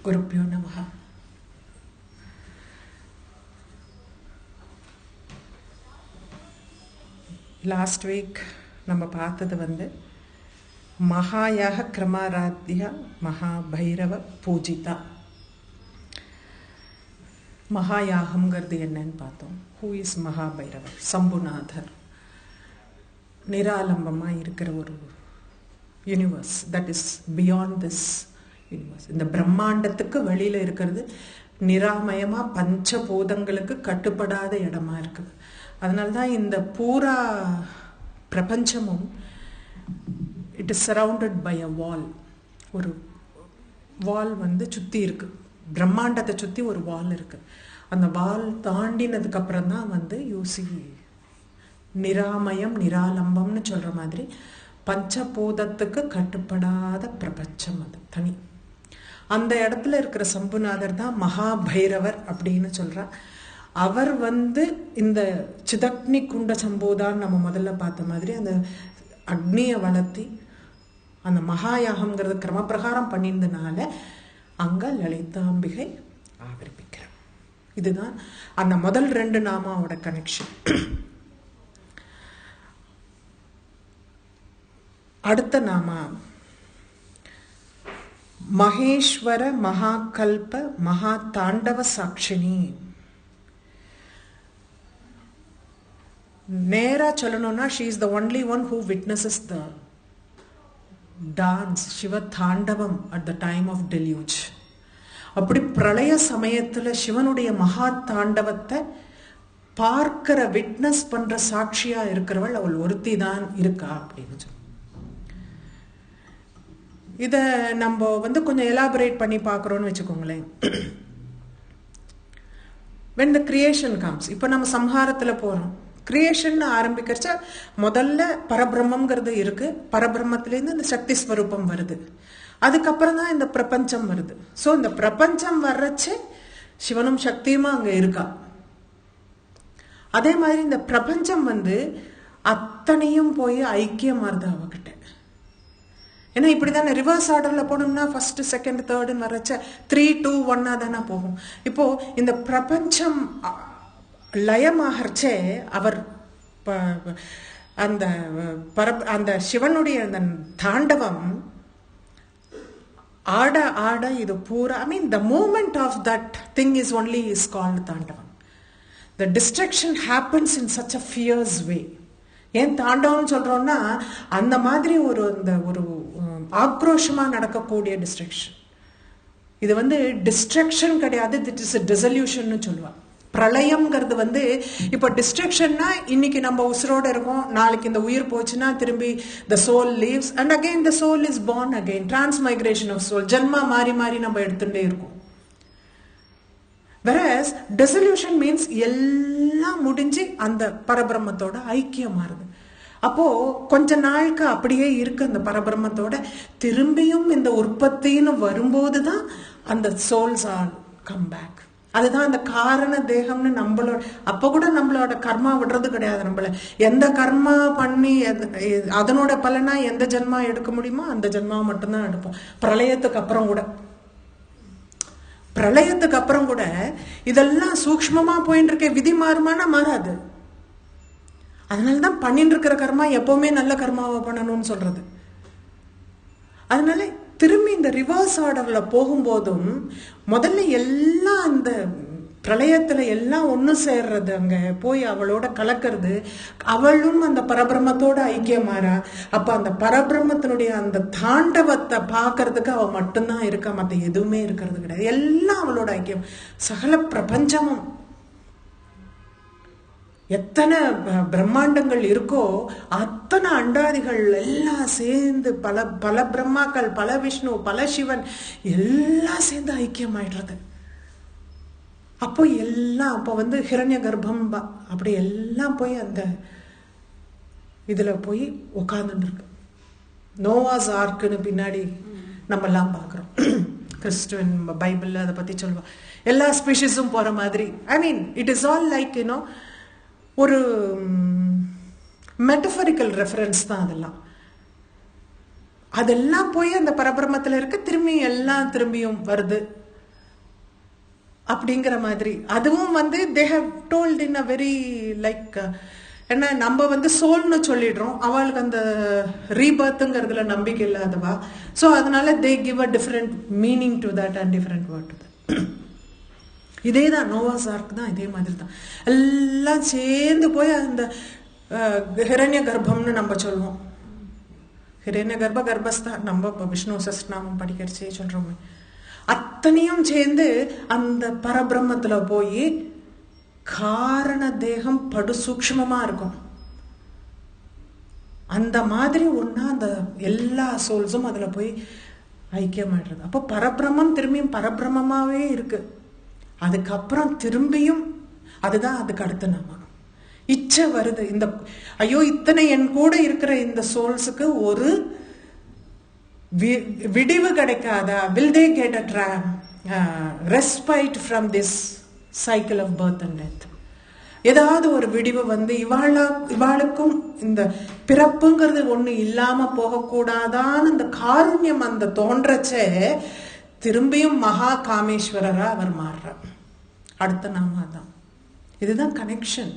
குருப்யோ நமஹ. Last week நம்ம பார்த்தது மகாயாக கிரமாராத்யா மகாபைரவ பூஜிதா. மகாயாகம்ங்கிறது என்னன்னு பார்த்தோம். Who is மகாபைரவர்? சம்புநாதர். நிராலம்பமாக இருக்கிற ஒரு universe, that is beyond this universe. இந்த பிரம்மாண்டத்துக்கு வெளியில் இருக்கிறது நிராமயமாக பஞ்சபூதங்களுக்கு கட்டுப்படாத இடமா இருக்குது. அதனால்தான் இந்த பூரா பிரபஞ்சமும் இட் இஸ் சரவுண்டட் பை அ வால். ஒரு வால் சுற்றி இருக்குது. பிரம்மாண்டத்தை சுற்றி ஒரு வால் இருக்குது. அந்த வால் தாண்டினதுக்கப்புறம் தான் யூசி நிராமயம் நிராலம்பம்னு சொல்கிற மாதிரி பஞ்சபூதத்துக்கு கட்டுப்படாத பிரபஞ்சம். அது தனி. அந்த இடத்துல இருக்கிற சம்புநாதர் தான் மகாபைரவர் அப்படின்னு சொல்கிறார். அவர் இந்த சிதக்னி குண்ட சம்போதான்னு நம்ம முதல்ல பார்த்த மாதிரி அந்த அக்னியை வளர்த்தி அந்த மகாயாகம்ங்கிறது கிரமப்பிரகாரம் பண்ணியிருந்தனால அங்கே லலிதாம்பிகை ஆவிர்பிக்கிறார். இதுதான் அந்த முதல் ரெண்டு நாமாவோட கனெக்ஷன். அடுத்த நாமா மகேஸ்வர மகாகல்ப மகா தாண்டவ சாட்சினி. நேரா சொல்லணும்னா she is the only one who witnesses the dance, சிவ தாண்டவம் at the time of deluge. அப்படி பிரளய சமயத்தில் சிவனுடைய மகா தாண்டவத்தை பார்க்கிற விட்னஸ் பண்ற சாட்சியா இருக்கிறவள் அவள் ஒருத்தி தான் இருக்கா அப்படின்னு சொல்லி இதை நம்ம கொஞ்சம் எலாபரேட் பண்ணி பார்க்குறோன்னு வச்சுக்கோங்களேன். when the creation comes, இப்போ நம்ம சம்ஹாரத்தில் போகிறோம். கிரியேஷன் ஆரம்பிக்கிறச்சா முதல்ல பரபிரம்மங்கிறது இருக்கு. பரபிரம்மத்திலேருந்து இந்த சக்தி ஸ்வரூபம் வருது. அதுக்கப்புறம் தான் இந்த பிரபஞ்சம் வருது. ஸோ இந்த பிரபஞ்சம் வர்றச்சு சிவனும் சக்தியுமா அங்கே இருக்கா. அதே மாதிரி இந்த பிரபஞ்சம் அத்தனையும் போய் ஐக்கியமாறுது அவகிட்ட. ஏன்னா இப்படி தானே ரிவர்ஸ் ஆர்டரில் போனோம்னா ஃபர்ஸ்ட் செகண்ட் தேர்டுன்னு வர்றச்ச 3, 2, 1 தானே போகும். இப்போ இந்த பிரபஞ்சம் லயமாகறச்சே அவர் அந்த அந்த சிவனுடைய அந்த தாண்டவம் ஆட ஆட இது பூரா the movement of that thing is only is called தாண்டவம். The destruction happens in such a fierce way. ஏன் தாண்டவம் சொல்றோம்னா அந்த மாதிரி ஒரு ஆக்ரோஷமா நடக்கக்கூடிய டிஸ்ட்ரக்ஷன். இது டிஸ்ட்ரக்ஷன் கிடையாது, இட் இஸ் டிசல்யூஷன் சொல்லுவா. பிரளயம்ங்கிறது இப்போ டிஸ்ட்ரக்ஷன்னா இன்னைக்கு நம்ம உசுரோட இருக்கோம், நாளைக்கு இந்த உயிர் போச்சுன்னா திரும்பி the soul leaves and again the soul is born again. transmigration of soul. Janma மாறி மாறி நம்ம எடுத்துட்டே இருக்கோம். whereas dissolution means எல்லாம் முடிஞ்சு அந்த பரபிரம்மத்தோட ஐக்கியம் மாறுது. அப்போ கொஞ்ச நாளுக்கு அப்படியே இருக்கு அந்த பரபிரம்மத்தோட. திரும்பியும் இந்த உற்பத்தின்னு வரும்போது தான் அந்த சோல்ஸ் ஆல் கம் பேக். அதுதான் அந்த காரண தேகம்னு நம்மளோட அப்ப கூட நம்மளோட கர்மா விடுறது கிடையாது. நம்மள எந்த கர்மா பண்ணி அதனோட பலனா எந்த ஜென்மா எடுக்க முடியுமோ அந்த ஜென்மாவை மட்டும்தான் எடுப்போம். பிரளயத்துக்கு அப்புறம் கூட இதெல்லாம் சூக்ஷ்மமா போயிட்டு இருக்க. விதி மாறுமானா மாறாது. அதனாலதான் பண்ணிட்டு இருக்கிற கர்மா எப்பவுமே நல்ல கர்மாவை பண்ணணும்னு சொல்றது. அதனால திரும்பி இந்த ரிவர்ஸ் ஆர்டர்ல போகும்போதும் முதல்ல எல்லாம் அந்த பிரளயத்துல எல்லாம் ஒண்ணு சேர்றது, அங்க போய் அவளோட கலக்கிறது. அவளும் அந்த பரபிரம்மத்தோட ஐக்கியமாறா. அப்ப அந்த பரபிரம்மத்தினுடைய அந்த தாண்டவத்தை பார்க்கறதுக்கு அவ மட்டும்தான் இருக்கா, மத்த எதுவுமே இருக்கிறது கிடையாது. எல்லாம் அவளோட ஐக்கியம். சகல பிரபஞ்சமும் எத்தனை பிரம்மாண்டங்கள் இருக்கோ அத்தனை அண்டாதிகள் எல்லாம் சேர்ந்து பல பல பிரம்மாக்கள், பல விஷ்ணு, பல சிவன் எல்லாம் சேர்ந்து ஐக்கியமாயிடுறது. அப்போ எல்லாம் அப்போ ஹிரண்ய கர்ப்பம் அப்படி எல்லாம் போய் அந்த இதுல போய் உட்கார்ந்துட்டு இருக்கு. நோவாஸ் ஆர்க்குன்னு பின்னாடி நம்ம எல்லாம் பாக்குறோம். கிறிஸ்துவன் பைபிள்ல அதை பத்தி சொல்லுவா. எல்லா ஸ்பீஷிஸும் போற மாதிரி. இட் இஸ் ஆல் லைக் ஒரு மெட்டபரிக்கல் ரெஃபரன்ஸ் தான் அதெல்லாம். அதெல்லாம் போய் அந்த பரபிரமத்தில் இருக்க திரும்பி எல்லாம் திரும்பியும் வருது. அப்படிங்கிற மாதிரி. அதுவும் வந்து they have told in a very like ஏன்னா நம்ம வந்து சோல்னு சொல்லிடுறோம், அவளுக்கு அந்த ரீபர்த்துங்கிறதுல நம்பிக்கை இல்லாதவா. ஸோ அதனால they give a different meaning to that and different word to that. இதே தான் நோவாஸ் ஆர்க் தான், இதே மாதிரி தான் எல்லாம் சேர்ந்து போய் அந்த ஹிரண்ய கர்ப்பம்னு நம்ம சொல்லுவோம். ஹிரண்ய கர்ப்பஸ்தா நம்ம இப்போ விஷ்ணு சஸ்நாமம் படிக்கிறச்சே சொல்றோமே, அத்தனையும் சேர்ந்து அந்த பரபிரம்மத்துல போய் காரண தேகம் படு சூக்ஷ்மமா இருக்கும். அந்த மாதிரி ஒன்னா அந்த எல்லா சோல்ஸும் அதுல போய் ஐக்கியமாயிடுறது. அப்போ பரபிரம்மம் திரும்பியும் பரபிரம்மமாவே இருக்கு. அதுக்கப்புறம் திரும்பியும் அதுதான் அதுக்கு அடுத்த நாம இச்சை வருது. இந்த ஐயோ இத்தனை என் கூட இருக்கிற இந்த சோல்ஸுக்கு ஒரு விடிவு கிடைக்காதா? Will they get a respite from this cycle of birth and death? ஏதாவது ஒரு விடிவு வந்து இவாளுக்கும் இந்த பிறப்புங்கிறது ஒண்ணு இல்லாம போகக்கூடாதான்னு அந்த காருண்யம் அந்த தோன்றச்சே திரும்பியும் மகா காமேஸ்வரரா அவர் மாறுறார். அடுத்த நாம தான். இதுதான் connection.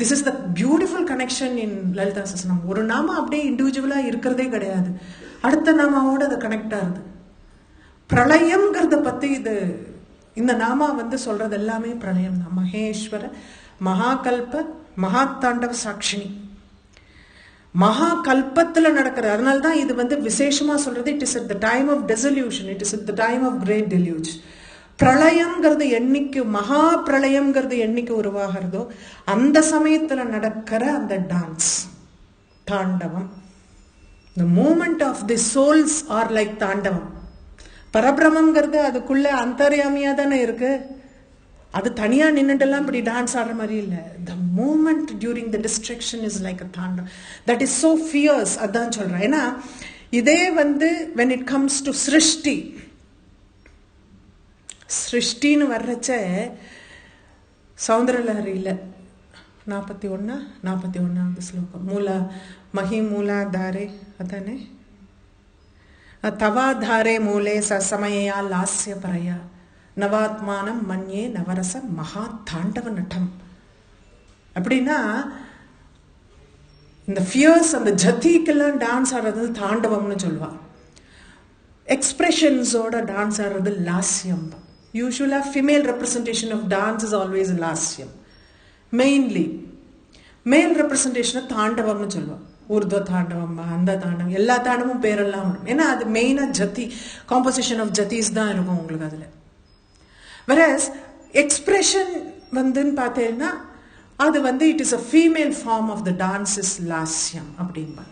This is the beautiful connection இன் லலிதா சஹஸ்ரநாமம். ஒரு நாம அப்படியே இண்டிவிஜுவலா இருக்கிறதே கிடையாது, அடுத்த நாமாவோட அது கனெக்ட் ஆகுது. பிரளயம்ங்கிறத பத்தி இந்த நாமா வந்து சொல்றது எல்லாமே பிரளயம் தான். மகேஸ்வர மகாகல்ப மகாத்தாண்டவ சாட்சினி, மகா கல்பத்துல நடக்கிறது. அதனால்தான் இது வந்து விசேஷமா சொல்றது, it is at the time of dissolution, it is at the time of great deluge. பிரளயம்ங்கிறது என்னைக்கு, மகா பிரளயம்ங்கிறது என்னைக்கு உருவாகிறதோ அந்த சமயத்துல நடக்கிற அந்த டான்ஸ் தாண்டவம். The movement of the souls are like தாண்டவம். பரபிரமம்ங்கிறது அதுக்குள்ள அந்தர்யாமியா தானே இருக்கு, அது தனியா நின்னுட்டெல்லாம் இப்படி டான்ஸ் ஆடுற மாதிரி இல்லை. The movement during the distraction is like a தாண்டவம். That is so fierce. அதான் சொல்றேன். ஏன்னா இதே வந்து when it comes to சிருஷ்டி, சிருஷ்டின்னு வர்றச்ச சௌந்தரலஹரியில 41வது ஸ்லோகம், மூலா மஹி மூலாதாரே அதானே, தவாதாரே மூலே சமயா லாஸ்ய பரையா நவாத்மானம் மன்யே நவரச மகா தாண்டவ நட்டம். அப்படின்னா இந்த ஃபியர்ஸ் அந்த ஜதிக்கெல்லாம் டான்ஸ் ஆடுறது தாண்டவம்னு சொல்லுவா. எக்ஸ்பிரஷன்ஸோட டான்ஸ் ஆடுறது லாஸ்யம். Usually female representation of dance is always லாஸ்யம். மெயின்லி மேல் ரெப்ரசன்டேஷனை தாண்டவம்னு சொல்லுவோம். ஊர்துவ தாண்டவம், அந்த தாண்டவம், எல்லா தாண்டமும் பேரெல்லாம் வரும். ஏன்னா அது மெயினாக ஜதி, காம்போசிஷன் ஆஃப் ஜதீஸ் தான் இருக்கும் உங்களுக்கு அதில். வெரஸ் எக்ஸ்பிரஷன் வந்துன்னு பார்த்தேன்னா அது வந்து it is a female form of the dance is லாஸ்யம் அப்படின்பா.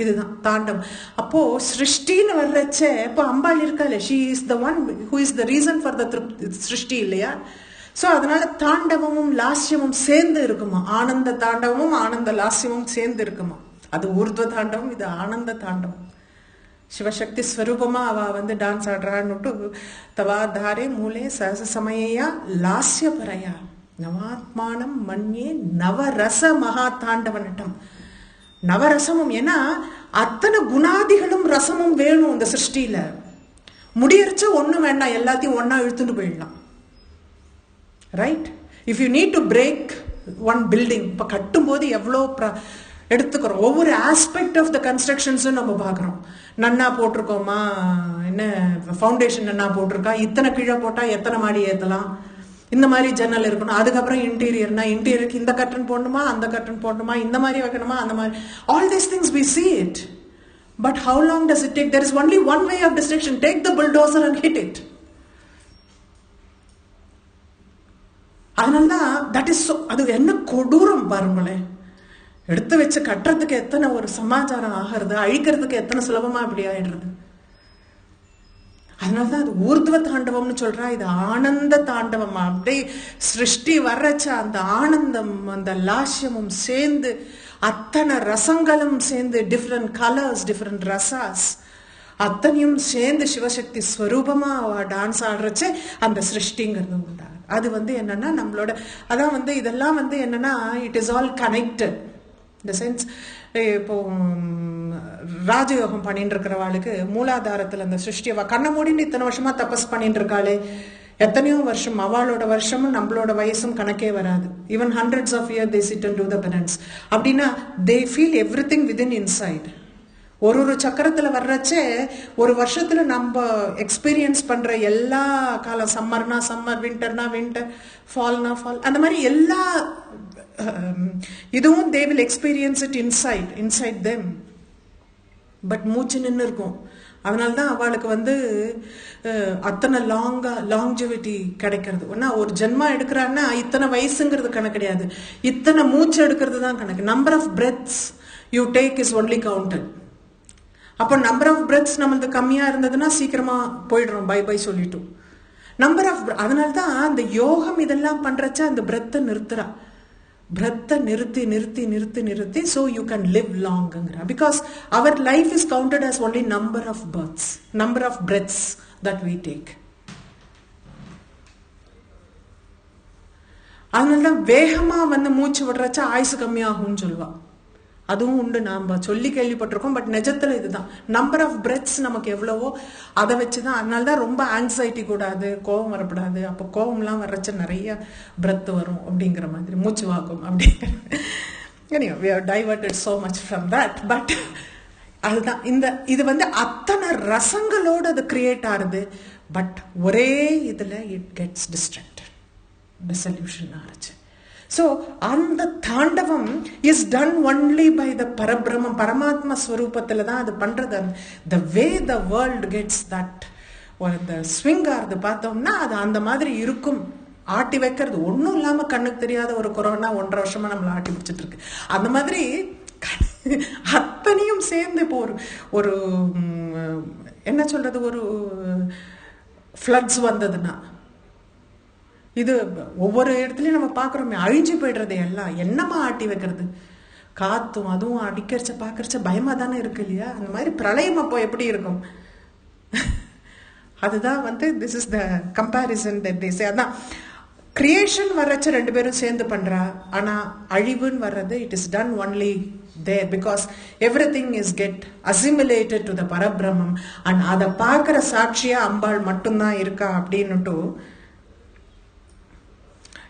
இதுதான் தாண்டவம். அப்போ சிருஷ்டின்னு வர்றச்ச இப்போ அம்பாள் இருக்காளே, she is the one who is the reason for the சிருஷ்டி இல்லையா? ஸோ அதனால தாண்டவமும் லாஸ்யமும் சேர்ந்து இருக்குமா, ஆனந்த தாண்டவமும் ஆனந்த லாஸ்யமும் சேர்ந்து இருக்குமா. அது ஊர்துவ தாண்டவம், இது ஆனந்த தாண்டவம். சிவசக்தி ஸ்வரூபமா அவ வந்து டான்ஸ் ஆடுறான்னுட்டு தவாதாரே மூலே சஹச சமயா லாஸ்ய பரையா நவாத்மானம் மன்யே நவரச மகா தாண்டவ நட்டம். நவரசமும், ஏன்னா அத்தனை குணாதிகளும் ரசமும் வேணும் இந்த சிருஷ்டியில. முடியறச்ச ஒன்றும் வேண்டாம், எல்லாத்தையும் ஒன்னா இழுத்துட்டு போயிடலாம். Right? If you need to break one building, இப்போ கட்டும்போது எவ்வளோ எடுத்துக்கிறோம், ஒவ்வொரு ஆஸ்பெக்ட் ஆஃப் த கன்ஸ்ட்ரக்ஷன்ஸும் நம்ம பார்க்குறோம். நன்னா போட்டிருக்கோமா, என்ன ஃபவுண்டேஷன் நன்னா போட்டிருக்கா, இத்தனை கீழே போட்டால் எத்தனை மாடி ஏற்றலாம், இந்த மாதிரி ஜன்னல் இருக்கணும். அதுக்கப்புறம் இன்டீரியர்னா இன்டீரியருக்கு இந்த கர்டன் போடணுமா, அந்த கர்டன் போடணுமா, இந்த மாதிரி வைக்கணுமா, அந்த மாதிரி. All these things we see it. But how long does it take? There is only one way of destruction. Take the bulldozer and hit it. அதனால்தான் தட் இஸ் ஸோ, அது என்ன கொடூரம் பாருங்களேன். எடுத்து வச்சு கட்டுறதுக்கு எத்தனை ஒரு சமாச்சாரம் ஆகிறது, அழிக்கிறதுக்கு எத்தனை சுலபமா இப்படி ஆயிடுறது. அதனாலதான் அது ஊர்துவ தாண்டவம்னு சொல்றா. இது ஆனந்த தாண்டவம். அப்படியே சிருஷ்டி வர்றச்ச அந்த ஆனந்தம் அந்த லாஸ்யமும் சேர்ந்து, அத்தனை ரசங்களும் சேர்ந்து, டிஃப்ரெண்ட் கலர்ஸ், டிஃப்ரெண்ட் ரசாஸ் அத்தனையும் சேர்ந்து சிவசக்தி ஸ்வரூபமா டான்ஸ் ஆடுறச்ச அந்த சிருஷ்டிங்கிறது உண்டாது. அது வந்து என்னன்னா நம்மளோட, அதான் வந்து இதெல்லாம் வந்து என்னன்னா இட் இஸ் ஆல் கனெக்டட். இந்த சென்ஸ் இப்போ ராஜயோகம் பண்ணிட்டு இருக்கிறவாளுக்கு மூலாதாரத்தில் அந்த சிருஷ்டியை கண்ணை மூடின்னு இத்தனை வருஷமா தபஸ் பண்ணிட்டு இருக்காளே, எத்தனையோ வருஷம் அவளோட வருஷமும் நம்மளோட வயசும் கணக்கே வராது. Even hundreds of year they sit and do the penance. அப்படின்னா they feel everything within inside. ஒரு சக்கரத்தில் வர்றச்சே ஒரு வருஷத்துல நம்ம எக்ஸ்பீரியன்ஸ் பண்ற எல்லா காலம், சம்மர்னா சம்மர், வின்டர்னா வின்டர், ஃபால்னா ஃபால், அந்த மாதிரி எல்லா இதுவும் they will experience it inside them. But மூச்சு நின்று இருக்கும். அதனால்தான் அவளுக்கு அத்தனை லாங்ஜிவிட்டி கிடைக்கிறது. ஒன்னா ஒரு ஜென்மா எடுக்கிறான்னா இத்தனை வயசுங்கிறது கணக்கு கிடையாது, இத்தனை மூச்சு எடுக்கிறது தான் கணக்கு. Number of breaths you take is only counted. அப்போ நம்பர் ஆஃப் பிரெத்ஸ் நம்மளுக்கு கம்மியா இருந்ததுன்னா சீக்கிரமா போயிடுறோம், பை பை சொல்லிட்டு. நம்பர் ஆஃப், அதனால்தான் அந்த யோகம் இதெல்லாம் பண்றச்ச அந்த பிரெத்தை நிறுத்துறா. பிரெத்தை நிறுத்தி நிறுத்தி நிறுத்தி நிறுத்தி so you can live long-ங்கற. Because our life is counted as only number of births, number of breaths that we take. அதனால வேகமா மூச்சு விடுறச்ச ஆயுசு கம்மியாகும்னு சொல்லுவா. அதுவும் உண்டு, நாம சொல்லி கேள்விப்பட்டிருக்கோம். பட் நிஜத்துல இதுதான். நம்பர் ஆஃப் பிரெத்ஸ் நமக்கு எவ்வளவோ அதை வச்சுதான். அதனாலதான் ரொம்ப ஆங்ஸைட்டி கூடாது, கோபம் வரப்படாது. அப்போ கோபம்லாம் வர்றச்ச நிறைய பிரெத் வரும் அப்படிங்கிற மாதிரி, மூச்சு வாக்கும் அப்படிங்கிற. Anyway, we have diverted so much from that. But அதுதான் இது அத்தனை ரசங்களோடு அது கிரியேட் ஆகுது. பட் ஒரே இதுல இட் கெட்ஸ் டிஸ்ட்ராக்டட், டிசல்யூஷன் ஆச்சு. So, அந்த தாண்டவம் is done only by the பரபிரம்மம், பரமாத்மா ஸ்வரூபத்துல தான் அது பண்றது. The way the world gets that, the swing ஆறுது பார்த்தோம்னா அது அந்த மாதிரி இருக்கும். ஆட்டி வைக்கிறது ஒன்றும் இல்லாம கண்ணுக்கு தெரியாத ஒரு கொரோனா 1.5 வருஷமா நம்மளை ஆட்டி பிடிச்சிட்டு இருக்கு. அந்த மாதிரி அத்தனையும் சேர்ந்து இப்போ ஒரு என்ன சொல்றது, ஒரு ஃப்ளட்ஸ் வந்ததுன்னா இது ஒவ்வொரு இடத்துலயும் நம்ம பாக்குறோமே, அழிஞ்சு போயிடுறது எல்லாம். என்னமா ஆட்டி வைக்கிறது, காத்தும் அதுவும் அடிக்கிறச்ச பாக்குறச்ச பயமா தானே இருக்கு இல்லையா? அந்த மாதிரி பிரளயம் அப்போ எப்படி இருக்கும்? அதுதான் this is the comparison that they say. அதான் கிரியேஷன் வர்றச்ச 2 பேரும் சேர்ந்து பண்றா. ஆனா அழிவுன்னு வர்றது it is ton only there because everything is get assimilated to the பரபிரம்மம். அண்ட் அதை பார்க்கிற சாட்சியா அம்பாள் மட்டும்தான் இருக்கா அப்படின்னுட்டு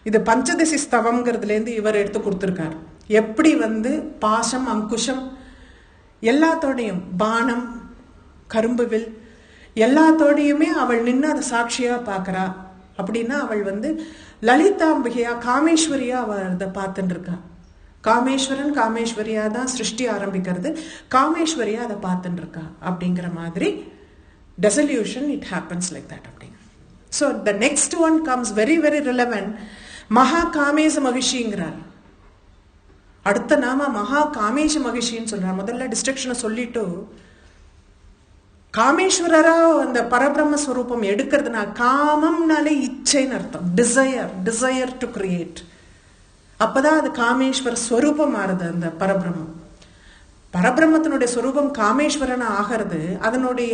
இது பஞ்சதசி ஸ்தவம்ங்கிறதுலேருந்து இவர் எடுத்து கொடுத்துருக்காரு. எப்படி பாசம், அங்குஷம் எல்லாத்தோடையும், பானம், கரும்புவில் எல்லாத்தோடையுமே அவள் நின்று அதை சாட்சியா பார்க்கறா. அப்படின்னா அவள் லலிதாம்பிகையா, காமேஸ்வரியா அவள் அதை பார்த்துட்டு இருக்கா. காமேஸ்வரன் காமேஸ்வரியா தான் சிருஷ்டி ஆரம்பிக்கிறது, காமேஸ்வரியா அதை பார்த்துட்டு இருக்கா. அப்படிங்கிற மாதிரி dissolution it happens like that. அப்படிங்க. So the next one comes very very relevant. மகா காமேச மகிழ்ச்சிங்கிறார். அடுத்த நாம மகா காமேஷ மகிழ்ச்சின்னு சொல்றார். முதல்ல டிஸ்ட்ரக்ஷனை சொல்லிட்டு காமேஸ்வரரா அந்த பரபிரம்ம ஸ்வரூபம் எடுக்கிறதுனா, காமம்னாலே இச்சைன்னு அர்த்தம், டிசையர் டு கிரியேட். அப்பதான் அது காமேஸ்வர ஸ்வரூபம் ஆறுது. அந்த பரபிரம்மம், பரபிரம்மத்தினுடைய ஸ்வரூபம் காமேஸ்வரன் ஆகிறது. அதனுடைய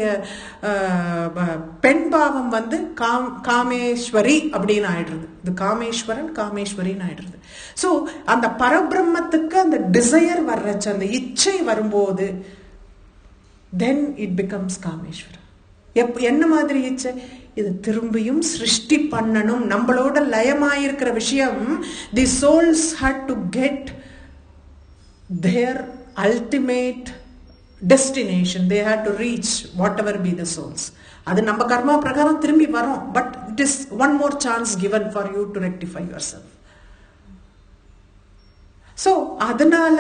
பெண் பாவம் காமேஸ்வரி அப்படின்னு ஆயிடுறது. இது காமேஸ்வரன் காமேஸ்வரின்னு ஆயிடுறது. ஸோ அந்த பரபிரம்மத்துக்கு அந்த டிசையர் வர்றச்சு, அந்த இச்சை வரும்போது தென் இட் பிகம்ஸ் காமேஸ்வரன். என்ன மாதிரி இச்சை? இது திரும்பியும் சிருஷ்டி பண்ணணும். நம்மளோட லயமாயிருக்கிற விஷயம், the souls had to get their ultimate destination. They had to reach whatever be the souls. அது நம்ம கர்மா பிரகாரம் திரும்பி வரும். But it is one more chance given for you to rectify yourself. So அதனால